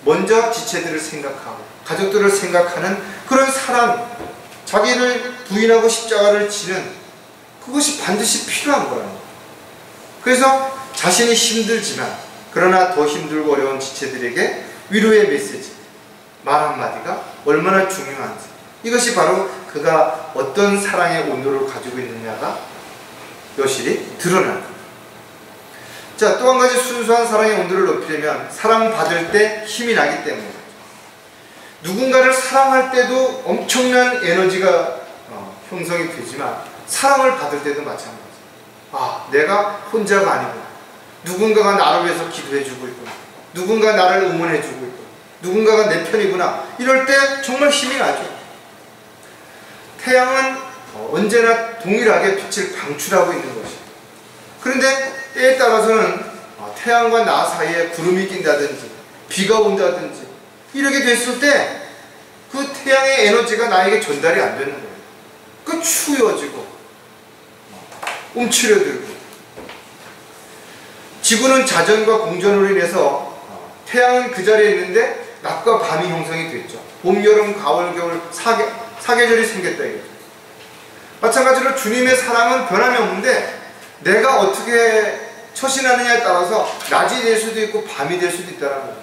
먼저 지체들을 생각하고 가족들을 생각하는 그런 사랑, 자기를 부인하고 십자가를 지는 그것이 반드시 필요한 거라는 거예요. 그래서 자신이 힘들지만 그러나 더 힘들고 어려운 지체들에게 위로의 메시지, 말 한마디가 얼마나 중요한지, 이것이 바로 그가 어떤 사랑의 온도를 가지고 있느냐가 여실히 드러나는 겁니다. 자, 또 한 가지 순수한 사랑의 온도를 높이려면 사랑받을 때 힘이 나기 때문입니다. 누군가를 사랑할 때도 엄청난 에너지가 형성이 되지만 사랑을 받을 때도 마찬가지예요. 아, 내가 혼자가 아니구나. 누군가가 나를 위해서 기도해주고 있구나. 누군가 나를 응원해주고 있구나. 누군가가 내 편이구나. 이럴 때 정말 힘이 나죠. 태양은 언제나 동일하게 빛을 방출하고 있는 것이에요. 그런데 때에 따라서는 태양과 나 사이에 구름이 낀다든지 비가 온다든지 이렇게 됐을 때 그 태양의 에너지가 나에게 전달이 안 되는 거예요. 그 추워지고 움츠려들고, 지구는 자전과 공전으로 인해서 태양은 그 자리에 있는데 낮과 밤이 형성이 됐죠. 봄, 여름, 가을, 겨울 사계절이 생겼다 이거죠. 마찬가지로 주님의 사랑은 변함이 없는데 내가 어떻게 처신하느냐에 따라서 낮이 될 수도 있고 밤이 될 수도 있다는 거예요.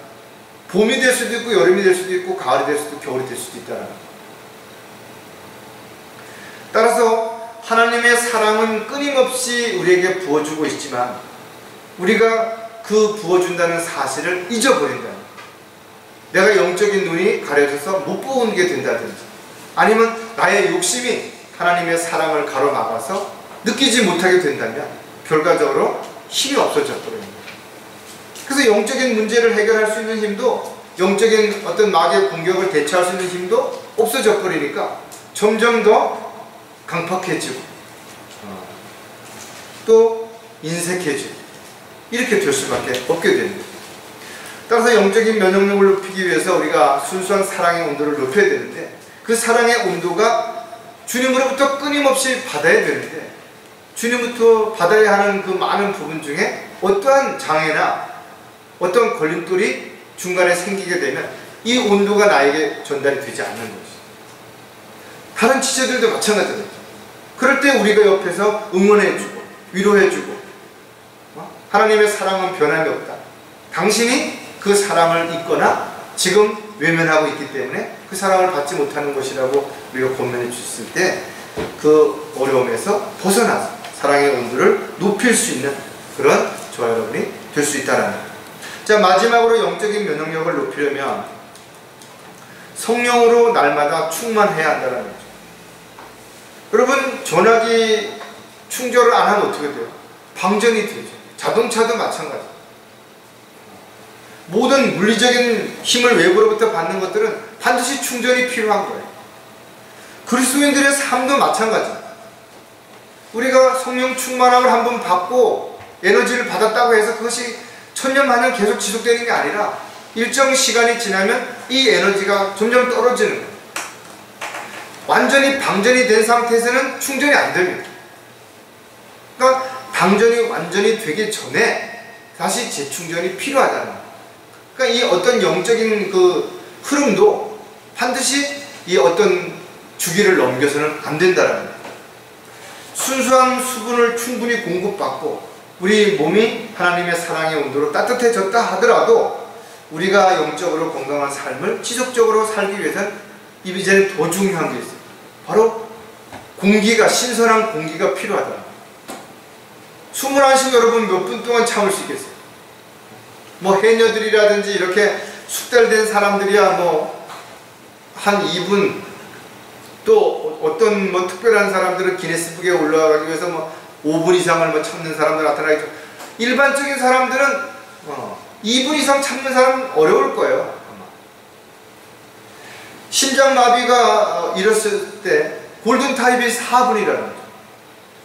봄이 될 수도 있고 여름이 될 수도 있고 가을이 될 수도 있고 겨울이 될 수도 있다는 거예요. 따라서 하나님의 사랑은 끊임없이 우리에게 부어주고 있지만 우리가 그 부어준다는 사실을 잊어버린다는 거예요. 내가 영적인 눈이 가려져서 못 보게 된다든지 아니면 나의 욕심이 하나님의 사랑을 가로막아서 느끼지 못하게 된다면 결과적으로 힘이 없어져 버립니다. 그래서 영적인 문제를 해결할 수 있는 힘도, 영적인 어떤 마귀의 공격을 대처할 수 있는 힘도 없어져 버리니까 점점 더 강팍해지고 또 인색해지고 이렇게 될 수밖에 없게 됩니다. 따라서 영적인 면역력을 높이기 위해서 우리가 순수한 사랑의 온도를 높여야 되는데 그 사랑의 온도가 주님으로부터 끊임없이 받아야 되는데 주님부터 받아야 하는 그 많은 부분 중에 어떠한 장애나 어떤 걸림돌이 중간에 생기게 되면 이 온도가 나에게 전달이 되지 않는 것이죠. 다른 지체들도 마찬가지죠. 그럴 때 우리가 옆에서 응원해주고 위로해주고 하나님의 사랑은 변함이 없다. 당신이 그 사랑을 잊거나 지금 외면하고 있기 때문에 그 사랑을 받지 못하는 것이라고 우리가 권면해 주셨을 때 그 어려움에서 벗어나서 사랑의 온도를 높일 수 있는 그런 저와 여러분이 될 수 있다는 거예요. 자, 마지막으로 영적인 면역력을 높이려면 성령으로 날마다 충만해야 한다는 거죠. 여러분, 전화기 충전을 안 하면 어떻게 돼요? 방전이 되죠. 자동차도 마찬가지. 모든 물리적인 힘을 외부로부터 받는 것들은 반드시 충전이 필요한 거예요. 그리스도인들의 삶도 마찬가지. 우리가 성령 충만함을 한번 받고 에너지를 받았다고 해서 그것이 천년만년 계속 지속되는 게 아니라 일정 시간이 지나면 이 에너지가 점점 떨어지는 거예요. 완전히 방전이 된 상태에서는 충전이 안 됩니다. 그러니까 방전이 완전히 되기 전에 다시 재충전이 필요하다는 거예요. 그러니까 이 어떤 영적인 그 흐름도 반드시 이 어떤 주기를 넘겨서는 안 된다는 거예요. 순수한 수분을 충분히 공급받고 우리 몸이 하나님의 사랑의 온도로 따뜻해졌다 하더라도 우리가 영적으로 건강한 삶을 지속적으로 살기 위해서는 이제는 더 중요한 게 있어요. 바로 공기가, 신선한 공기가 필요하다. 숨을 안 쉬고 여러분 몇 분 동안 참을 수 있겠어요? 뭐 해녀들이라든지 이렇게 숙달된 사람들이야 뭐 한 2분, 또 어떤 뭐 특별한 사람들은 기네스북에 올라가기 위해서 뭐 5분 이상을 뭐 참는 사람들 나타나겠죠. 일반적인 사람들은 2분 이상 참는 사람은 어려울 거예요. 심장마비가 일었을 때 골든타임이 4분이라는 거죠.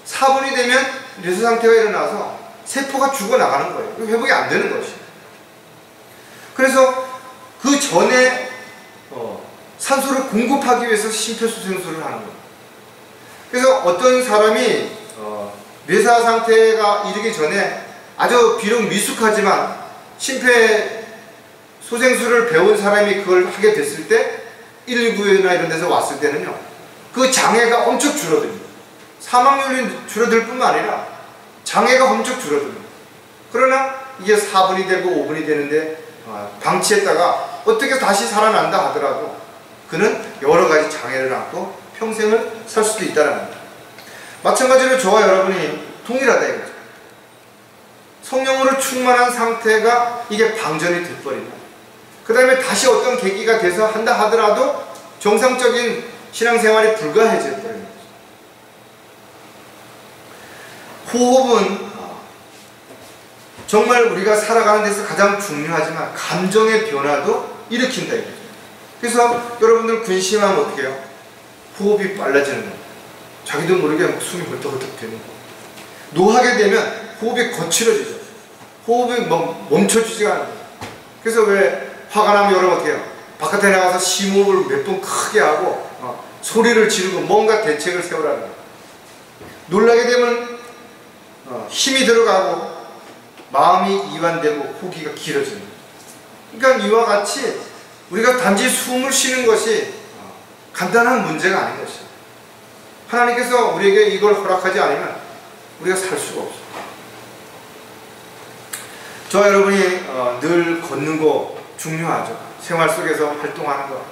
4분이 되면 뇌수 상태가 일어나서 세포가 죽어나가는 거예요. 회복이 안 되는 것이에요. 그래서 그 전에 산소를 공급하기 위해서 심폐소생술을 하는 거예요. 그래서 어떤 사람이 뇌사 상태가 이르기 전에 아주 비록 미숙하지만 심폐소생술을 배운 사람이 그걸 하게 됐을 때 119나 이런 데서 왔을 때는요, 그 장애가 엄청 줄어듭니다. 사망률이 줄어들 뿐만 아니라 장애가 엄청 줄어듭니다. 그러나 이게 4분이 되고 5분이 되는데 방치했다가 어떻게 다시 살아난다 하더라도 그는 여러 가지 장애를 안고 평생을 살 수도 있다는 겁니다. 마찬가지로 저와 여러분이 동일하다 이거죠. 성령으로 충만한 상태가 이게 방전이 돼버리면 그 다음에 다시 어떤 계기가 돼서 한다 하더라도 정상적인 신앙생활이 불가해져 버리는 거죠. 호흡은 정말 우리가 살아가는 데서 가장 중요하지만 감정의 변화도 일으킨다 이거죠. 그래서 여러분들 근심하면 어떻게 해요? 호흡이 빨라지는 거예요. 자기도 모르게 숨이 벌떡벌떡 되는 거예요. 노하게 되면 호흡이 거칠어지죠. 호흡이 멈춰지지가 않아요. 그래서 왜 화가 나면 여러분 어떻게 해요? 바깥에 나가서 심호흡을 몇 번 크게 하고 소리를 지르고 뭔가 대책을 세우라는 거예요. 놀라게 되면 힘이 들어가고 마음이 이완되고 호기가 길어지는 거예요. 그러니까 이와 같이 우리가 단지 숨을 쉬는 것이 간단한 문제가 아닌 것이에요. 하나님께서 우리에게 이걸 허락하지 않으면 우리가 살 수가 없어요. 저와 여러분이 늘 걷는 거 중요하죠. 생활 속에서 활동하는 거.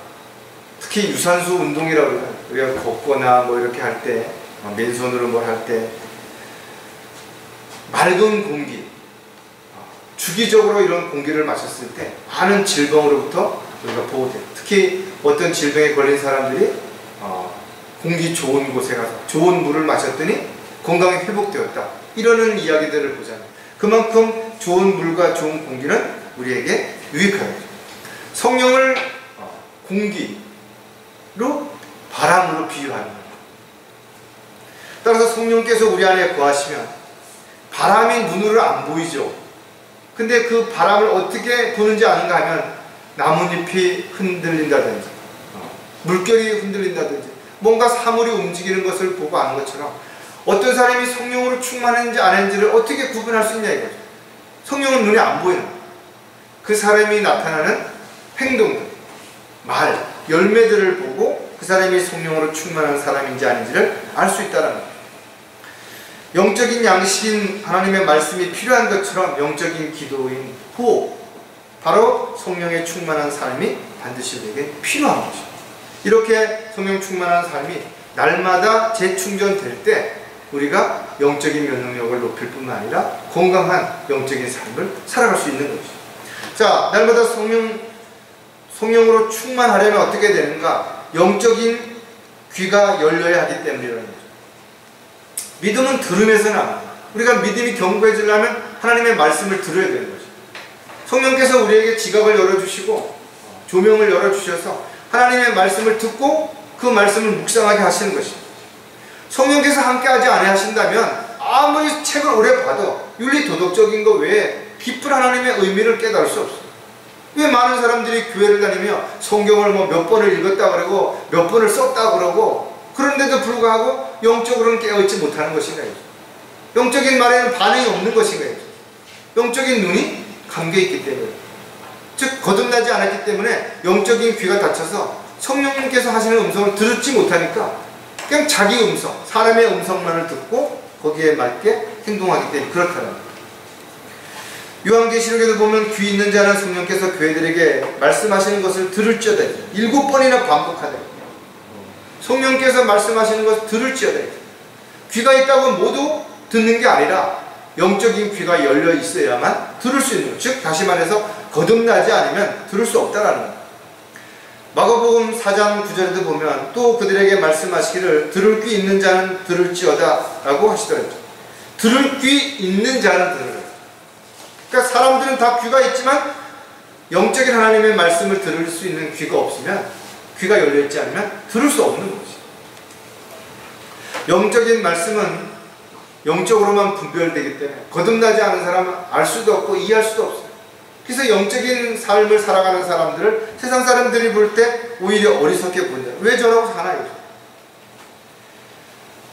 특히 유산소 운동이라고 그러죠. 우리가 걷거나 뭐 이렇게 할 때, 맨손으로 뭘 할 때, 맑은 공기, 주기적으로 이런 공기를 마셨을 때 많은 질병으로부터 우리가 보호돼요. 특히 어떤 질병에 걸린 사람들이 공기 좋은 곳에 가서 좋은 물을 마셨더니 건강이 회복되었다. 이러는 이야기들을 보잖아요. 그만큼 좋은 물과 좋은 공기는 우리에게 유익하죠. 성령을 공기로 바람으로 비유하는 거예요. 따라서 성령께서 우리 안에 거하시면 바람이 눈으로 안 보이죠. 근데 그 바람을 어떻게 보는지 아는가 하면 나뭇잎이 흔들린다든지 물결이 흔들린다든지 뭔가 사물이 움직이는 것을 보고 아는 것처럼 어떤 사람이 성령으로 충만했는지 안 했는지를 어떻게 구분할 수 있냐 이거죠. 성령은 눈에 안 보이는 거예요. 그 사람이 나타나는 행동들, 말, 열매들을 보고 그 사람이 성령으로 충만한 사람인지 아닌지를 알 수 있다는 거예요. 영적인 양식인 하나님의 말씀이 필요한 것처럼 영적인 기도인 호흡, 바로 성령에 충만한 삶이 반드시 우리에게 필요한 것이죠. 이렇게 성령 충만한 삶이 날마다 재충전될 때 우리가 영적인 면역력을 높일 뿐만 아니라 건강한 영적인 삶을 살아갈 수 있는 것이죠. 자, 날마다 성령으로 충만하려면 어떻게 되는가? 영적인 귀가 열려야 하기 때문이라는 거죠. 믿음은 들음에서는 안 돼요. 우리가 믿음이 견고해지려면 하나님의 말씀을 들어야 되는 거죠. 성령께서 우리에게 지각을 열어주시고 조명을 열어주셔서 하나님의 말씀을 듣고 그 말씀을 묵상하게 하시는 것입니다. 성령께서 함께하지 않으신다면 아무리 책을 오래 봐도 윤리도덕적인 것 외에 깊은 하나님의 의미를 깨달을 수 없어요. 왜 많은 사람들이 교회를 다니며 성경을 몇 번을 읽었다 그러고 몇 번을 썼다 그러고 그런데도 불구하고 영적으로는 깨어있지 못하는 것인가요? 영적인 말에는 반응이 없는 것인가요? 영적인 눈이 감겨있기 때문에, 즉 거듭나지 않았기 때문에 영적인 귀가 닫혀서 성령님께서 하시는 음성을 듣지 못하니까 그냥 자기 음성, 사람의 음성만을 듣고 거기에 맞게 행동하기 때문에 그렇다는 거예요. 요한계시록에도 보면 귀 있는 자는 성령께서 교회들에게 말씀하시는 것을 들을지어다 7번이나 반복하다. 성령께서 말씀하시는 것을 들을지어다. 귀가 있다고 모두 듣는 게 아니라 영적인 귀가 열려 있어야만 들을 수 있는 거예요. 즉 다시 말해서 거듭나지 않으면 들을 수 없다라는 거예요. 마가복음 4장 9절에도 보면 또 그들에게 말씀하시기를 들을 귀 있는 자는 들을지어다 라고 하시더라고요. 들을 귀 있는 자는 들으라. 그러니까 사람들은 다 귀가 있지만 영적인 하나님의 말씀을 들을 수 있는 귀가 없으면, 귀가 열려있지 않으면 들을 수 없는 것이죠. 영적인 말씀은 영적으로만 분별되기 때문에 거듭나지 않은 사람은 알 수도 없고 이해할 수도 없어요. 그래서 영적인 삶을 살아가는 사람들을 세상 사람들이 볼 때 오히려 어리석게 본다. 왜 저러고 사나?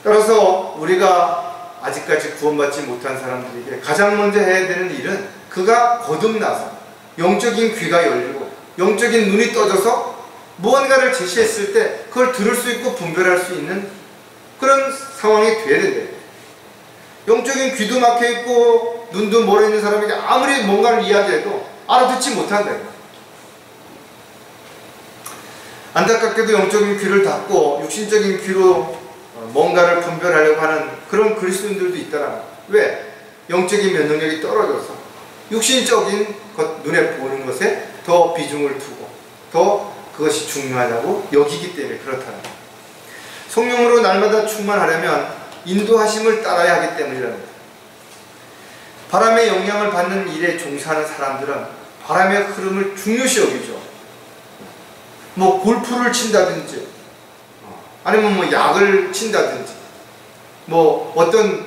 따라서 우리가 아직까지 구원받지 못한 사람들에게 가장 먼저 해야 되는 일은 그가 거듭나서 영적인 귀가 열리고 영적인 눈이 떠져서 무언가를 제시했을 때 그걸 들을 수 있고 분별할 수 있는 그런 상황이 돼야 된다. 영적인 귀도 막혀있고 눈도 멀어있는 사람에게 아무리 뭔가를 이야기해도 알아듣지 못한다. 안타깝게도 영적인 귀를 닫고 육신적인 귀로 뭔가를 분별하려고 하는 그런 그리스도인들도 있더라. 왜? 영적인 면역력이 떨어져서 육신적인 것, 눈에 보는 것에 더 비중을 두고 더 그것이 중요하다고 여기기 때문에 그렇다는 거예요. 성령으로 날마다 충만하려면 인도하심을 따라야 하기 때문이라는 거예요. 바람의 영향을 받는 일에 종사하는 사람들은 바람의 흐름을 중요시 여기죠. 뭐 골프를 친다든지 아니면 뭐 약을 친다든지 뭐 어떤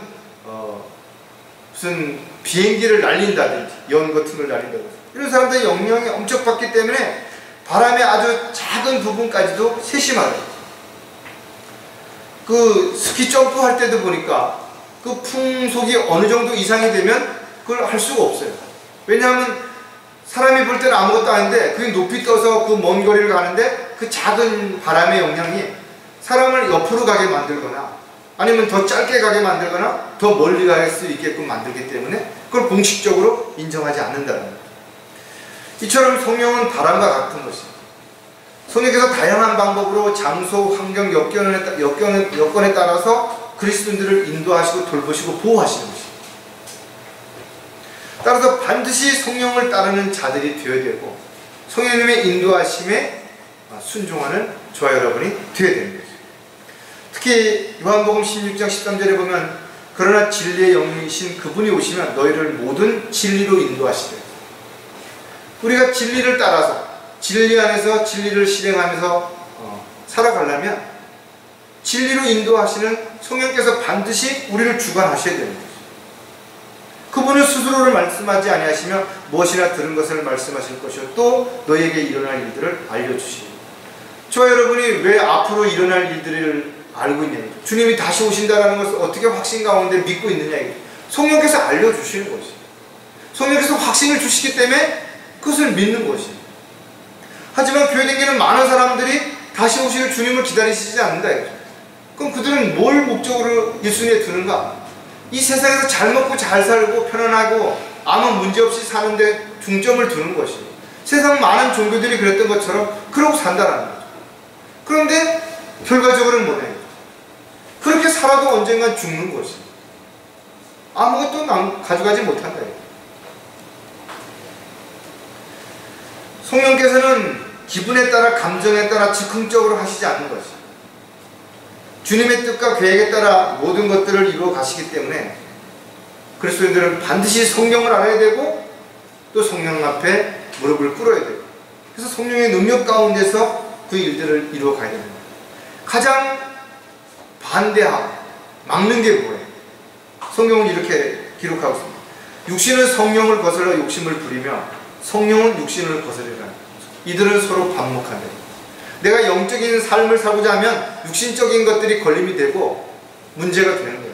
무슨 비행기를 날린다든지 연 같은 걸 날린다든지 이런 사람들의 영향이 엄청 받기 때문에 바람의 아주 작은 부분까지도 세심하다. 그 스키 점프 할 때도 보니까 그 풍속이 어느 정도 이상이 되면 그걸 할 수가 없어요. 왜냐하면 사람이 볼 때는 아무것도 아닌데 그게 높이 떠서 그 먼 거리를 가는데 그 작은 바람의 영향이 사람을 옆으로 가게 만들거나 아니면 더 짧게 가게 만들거나 더 멀리 갈 수 있게끔 만들기 때문에 그걸 공식적으로 인정하지 않는다는 거예요. 이처럼 성령은 바람과 같은 것입니다. 성령께서 다양한 방법으로 장소, 환경, 여건에 따라서 그리스도인들을 인도하시고 돌보시고 보호하시는 것입니다. 따라서 반드시 성령을 따르는 자들이 되어야 되고 성령님의 인도하심에 순종하는 저와 여러분이 되어야 되는 것입니다. 특히 요한복음 16장 13절에 보면 그러나 진리의 영이신 그분이 오시면 너희를 모든 진리로 인도하시되 우리가 진리를 따라서 진리 안에서 진리를 실행하면서 살아가려면 진리로 인도하시는 성령께서 반드시 우리를 주관하셔야 되는 것입니다. 그분은 스스로를 말씀하지 아니하시며 무엇이나 들은 것을 말씀하실 것이요 또 너희에게 일어날 일들을 알려주시고 저와 여러분이 왜 앞으로 일어날 일들을 알고 있냐 주님이 다시 오신다는 것을 어떻게 확신 가운데 믿고 있느냐 성령께서 알려주시는 것이에요. 성령께서 확신을 주시기 때문에 그것을 믿는 것이에요. 하지만 교회 다니는 많은 사람들이 다시 오실 주님을 기다리시지 않는다. 그럼 그들은 뭘 목적으로 1순위에 두는가? 이 세상에서 잘 먹고 잘 살고 편안하고 아무 문제 없이 사는데 중점을 두는 것이에요. 세상 많은 종교들이 그랬던 것처럼 그러고 산다는 거죠. 그런데 결과적으로는 뭐냐? 그렇게 살아도 언젠간 죽는 것이에요. 아무것도 가져가지 못한다. 성령께서는 기분에 따라 감정에 따라 즉흥적으로 하시지 않는 것이에요. 주님의 뜻과 계획에 따라 모든 것들을 이루어 가시기 때문에 그리스도인들은 반드시 성령을 알아야 되고 또 성령 앞에 무릎을 꿇어야 되고 그래서 성령의 능력 가운데서 그 일들을 이루어 가야 됩니다. 가장 반대하고 막는 게 뭐예요? 성경은 이렇게 기록하고 있습니다. 육신은 성령을 거슬러 욕심을 부리며 성령은 육신을 거스르라. 이들은 서로 반목한다. 내가 영적인 삶을 살고자 하면 육신적인 것들이 걸림이 되고 문제가 되는 거예요.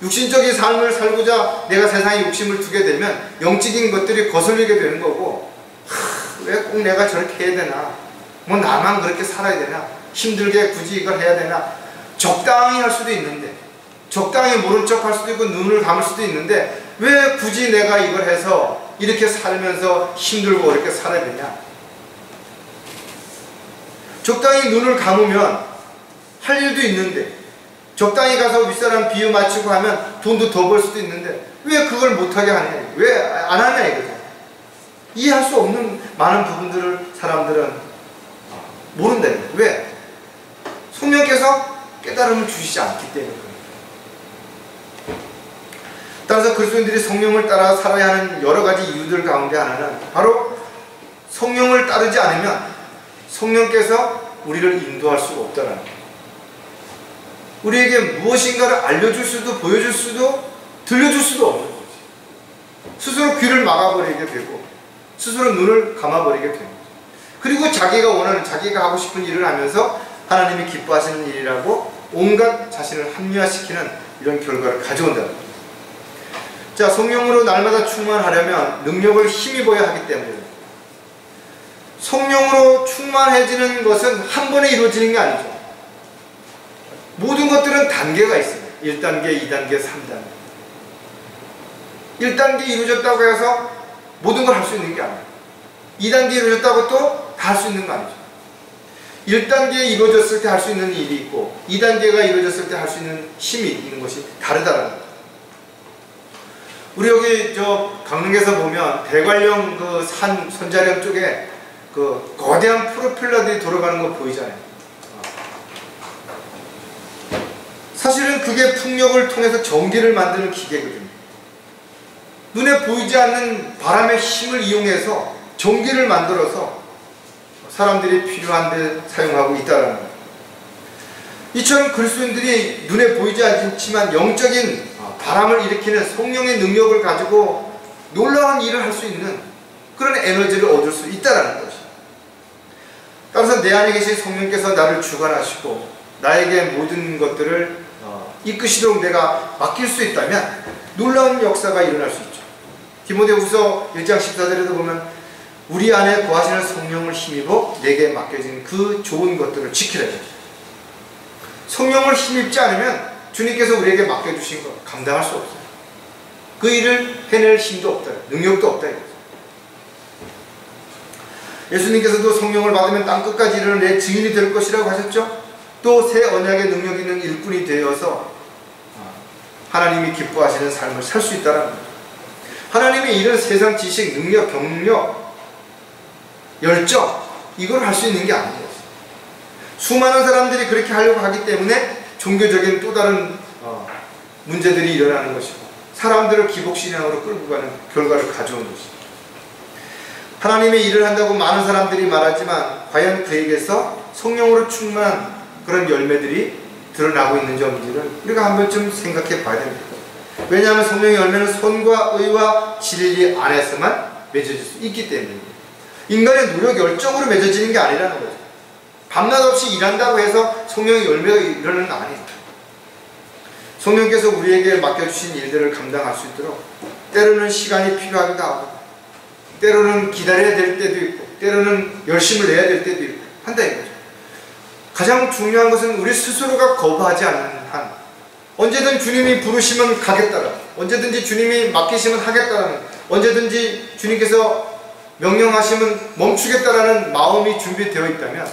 육신적인 삶을 살고자 내가 세상에 욕심을 두게 되면 영적인 것들이 거슬리게 되는 거고 왜 꼭 내가 저렇게 해야 되나? 뭐 나만 그렇게 살아야 되나? 힘들게 굳이 이걸 해야 되나? 적당히 할 수도 있는데 적당히 모른 척 할 수도 있고 눈을 감을 수도 있는데 왜 굳이 내가 이걸 해서 이렇게 살면서 힘들고 어렵게 살아야 되냐? 적당히 눈을 감으면 할 일도 있는데 적당히 가서 윗사람 비유 맞추고 하면 돈도 더 벌 수도 있는데 왜 그걸 못하게 하냐? 왜 안 하냐 이거죠. 이해할 수 없는 많은 부분들을 사람들은 모른다. 왜? 성령께서 깨달음을 주시지 않기 때문에 그래요. 따라서 그리스도인들이 성령을 따라 살아야 하는 여러 가지 이유들 가운데 하나는 바로 성령을 따르지 않으면 성령께서 우리를 인도할 수가 없다는 거예요. 우리에게 무엇인가를 알려줄 수도 보여줄 수도 들려줄 수도 없는 거지. 스스로 귀를 막아버리게 되고 스스로 눈을 감아버리게 되는 거죠. 그리고 자기가 원하는 자기가 하고 싶은 일을 하면서 하나님이 기뻐하시는 일이라고 온갖 자신을 합리화시키는 이런 결과를 가져온다는 겁니다. 자, 성령으로 날마다 충만하려면 능력을 힘입어야 하기 때문에 성령으로 충만해지는 것은 한 번에 이루어지는 게 아니죠. 모든 것들은 단계가 있습니다. 1단계, 2단계, 3단계. 1단계 이루어졌다고 해서 모든 걸 할 수 있는 게 아니에요. 2단계 이루어졌다고 또 다 할 수 있는 거 아니죠. 1단계 이루어졌을 때 할 수 있는 일이 있고 2단계가 이루어졌을 때 할 수 있는 힘이 있는 것이 다르다는 거죠. 우리 여기 강릉에서 보면 대관령 그 산 선자령 쪽에 그 거대한 프로펠러들이 돌아가는 거 보이잖아요. 사실은 그게 풍력을 통해서 전기를 만드는 기계거든요. 눈에 보이지 않는 바람의 힘을 이용해서 전기를 만들어서 사람들이 필요한 데 사용하고 있다는 거예요. 이처럼 그리스도인들이 눈에 보이지 않지만 영적인 바람을 일으키는 성령의 능력을 가지고 놀라운 일을 할 수 있는 그런 에너지를 얻을 수 있다는 것이죠. 따라서 내 안에 계신 성령께서 나를 주관하시고 나에게 모든 것들을 이끄시도록 내가 맡길 수 있다면 놀라운 역사가 일어날 수 있죠. 디모데후서 1장 14절에도 보면 우리 안에 거하시는 성령을 힘입어 내게 맡겨진 그 좋은 것들을 지키라. 성령을 힘입지 않으면 주님께서 우리에게 맡겨주신 것 감당할 수 없어요. 그 일을 해낼 힘도 없다. 능력도 없다. 예수님께서도 성령을 받으면 땅끝까지 이르는 내 증인이 될 것이라고 하셨죠. 또 새 언약의 능력 있는 일꾼이 되어서 하나님이 기뻐하시는 삶을 살 수 있다는 거죠. 하나님의 이런 세상 지식, 능력, 경력, 열정 이걸 할 수 있는 게 아니에요. 수많은 사람들이 그렇게 하려고 하기 때문에 종교적인 또 다른 문제들이 일어나는 것이고 사람들을 기복신앙으로 끌고 가는 결과를 가져온 것이죠. 하나님의 일을 한다고 많은 사람들이 말하지만 과연 그에게서 성령으로 충만한 그런 열매들이 드러나고 있는지 없는지를 우리가 한 번쯤 생각해 봐야 됩니다. 왜냐하면 성령의 열매는 선과 의와 진리 안에서만 맺어질 수 있기 때문입니다. 인간의 노력, 열정으로 맺어지는 게 아니라는 거죠. 밤낮 없이 일한다고 해서 성령의 열매가 일어나는 거 아니에요. 성령께서 우리에게 맡겨주신 일들을 감당할 수 있도록 때로는 시간이 필요하기도 하고 때로는 기다려야 될 때도 있고 때로는 열심을 내야 될 때도 있고 한다 이거죠. 가장 중요한 것은 우리 스스로가 거부하지 않는 한 언제든 주님이 부르시면 가겠다라는, 언제든지 주님이 맡기시면 하겠다라는, 언제든지 주님께서 명령하시면 멈추겠다라는 마음이 준비되어 있다면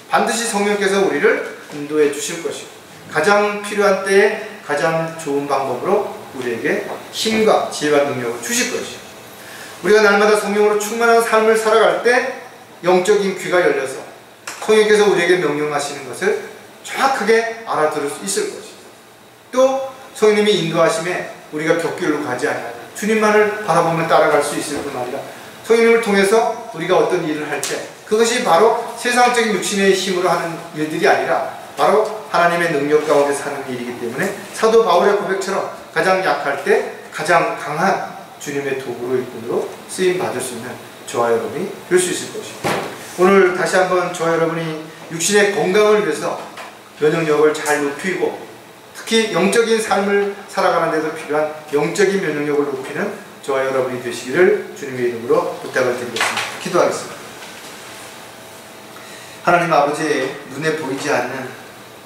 반드시 성령께서 우리를 인도해 주실 것이고 가장 필요한 때에 가장 좋은 방법으로 우리에게 힘과 지혜와 능력을 주실 것이고 우리가 날마다 성령으로 충만한 삶을 살아갈 때 영적인 귀가 열려서 성령께서 우리에게 명령하시는 것을 정확하게 알아들을 수 있을 것이고 또 성령님이 인도하심에 우리가 곁길로 가지 아니하고 주님만을 바라보며 따라갈 수 있을 뿐 아니라 성령님을 통해서 우리가 어떤 일을 할 때 그것이 바로 세상적인 육신의 힘으로 하는 일들이 아니라 바로 하나님의 능력 가운데 사는 일이기 때문에 사도 바울의 고백처럼 가장 약할 때 가장 강한 주님의 도구로 일꾼으로 쓰임 받을 수 있는 저와 여러분이 될 수 있을 것입니다. 오늘 다시 한번 저와 여러분이 육신의 건강을 위해서 면역력을 잘 높이고 특히 영적인 삶을 살아가는 데도 필요한 영적인 면역력을 높이는 저와 여러분이 되시기를 주님의 이름으로 부탁을 드리겠습니다. 기도하겠습니다. 하나님 아버지, 눈에 보이지 않는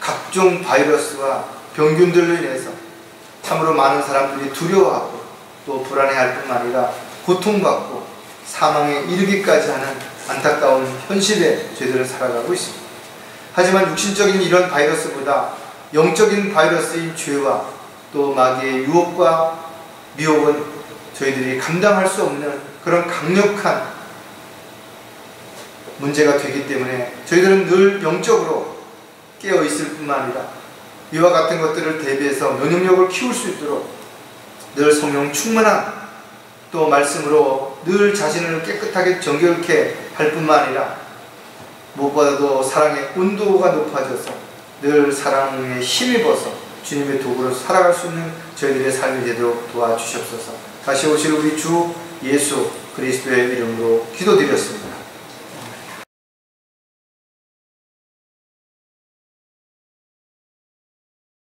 각종 바이러스와 병균들로 인해서 참으로 많은 사람들이 두려워하고 또 불안해할 뿐만 아니라 고통받고 사망에 이르기까지 하는 안타까운 현실에 저희들은 살아가고 있습니다. 하지만 육신적인 이런 바이러스보다 영적인 바이러스인 죄와 또 마귀의 유혹과 미혹은 저희들이 감당할 수 없는 그런 강력한 문제가 되기 때문에 저희들은 늘 영적으로 깨어 있을 뿐만 아니라 이와 같은 것들을 대비해서 면역력을 키울 수 있도록 늘 성령 충만한 또 말씀으로 늘 자신을 깨끗하게 정결케 할 뿐만 아니라 무엇보다도 사랑의 온도가 높아져서 늘 사랑에 힘입어서 주님의 도구로 살아갈 수 있는 저희들의 삶이 되도록 도와주시옵소서. 다시 오실 우리 주 예수 그리스도의 이름으로 기도드렸습니다.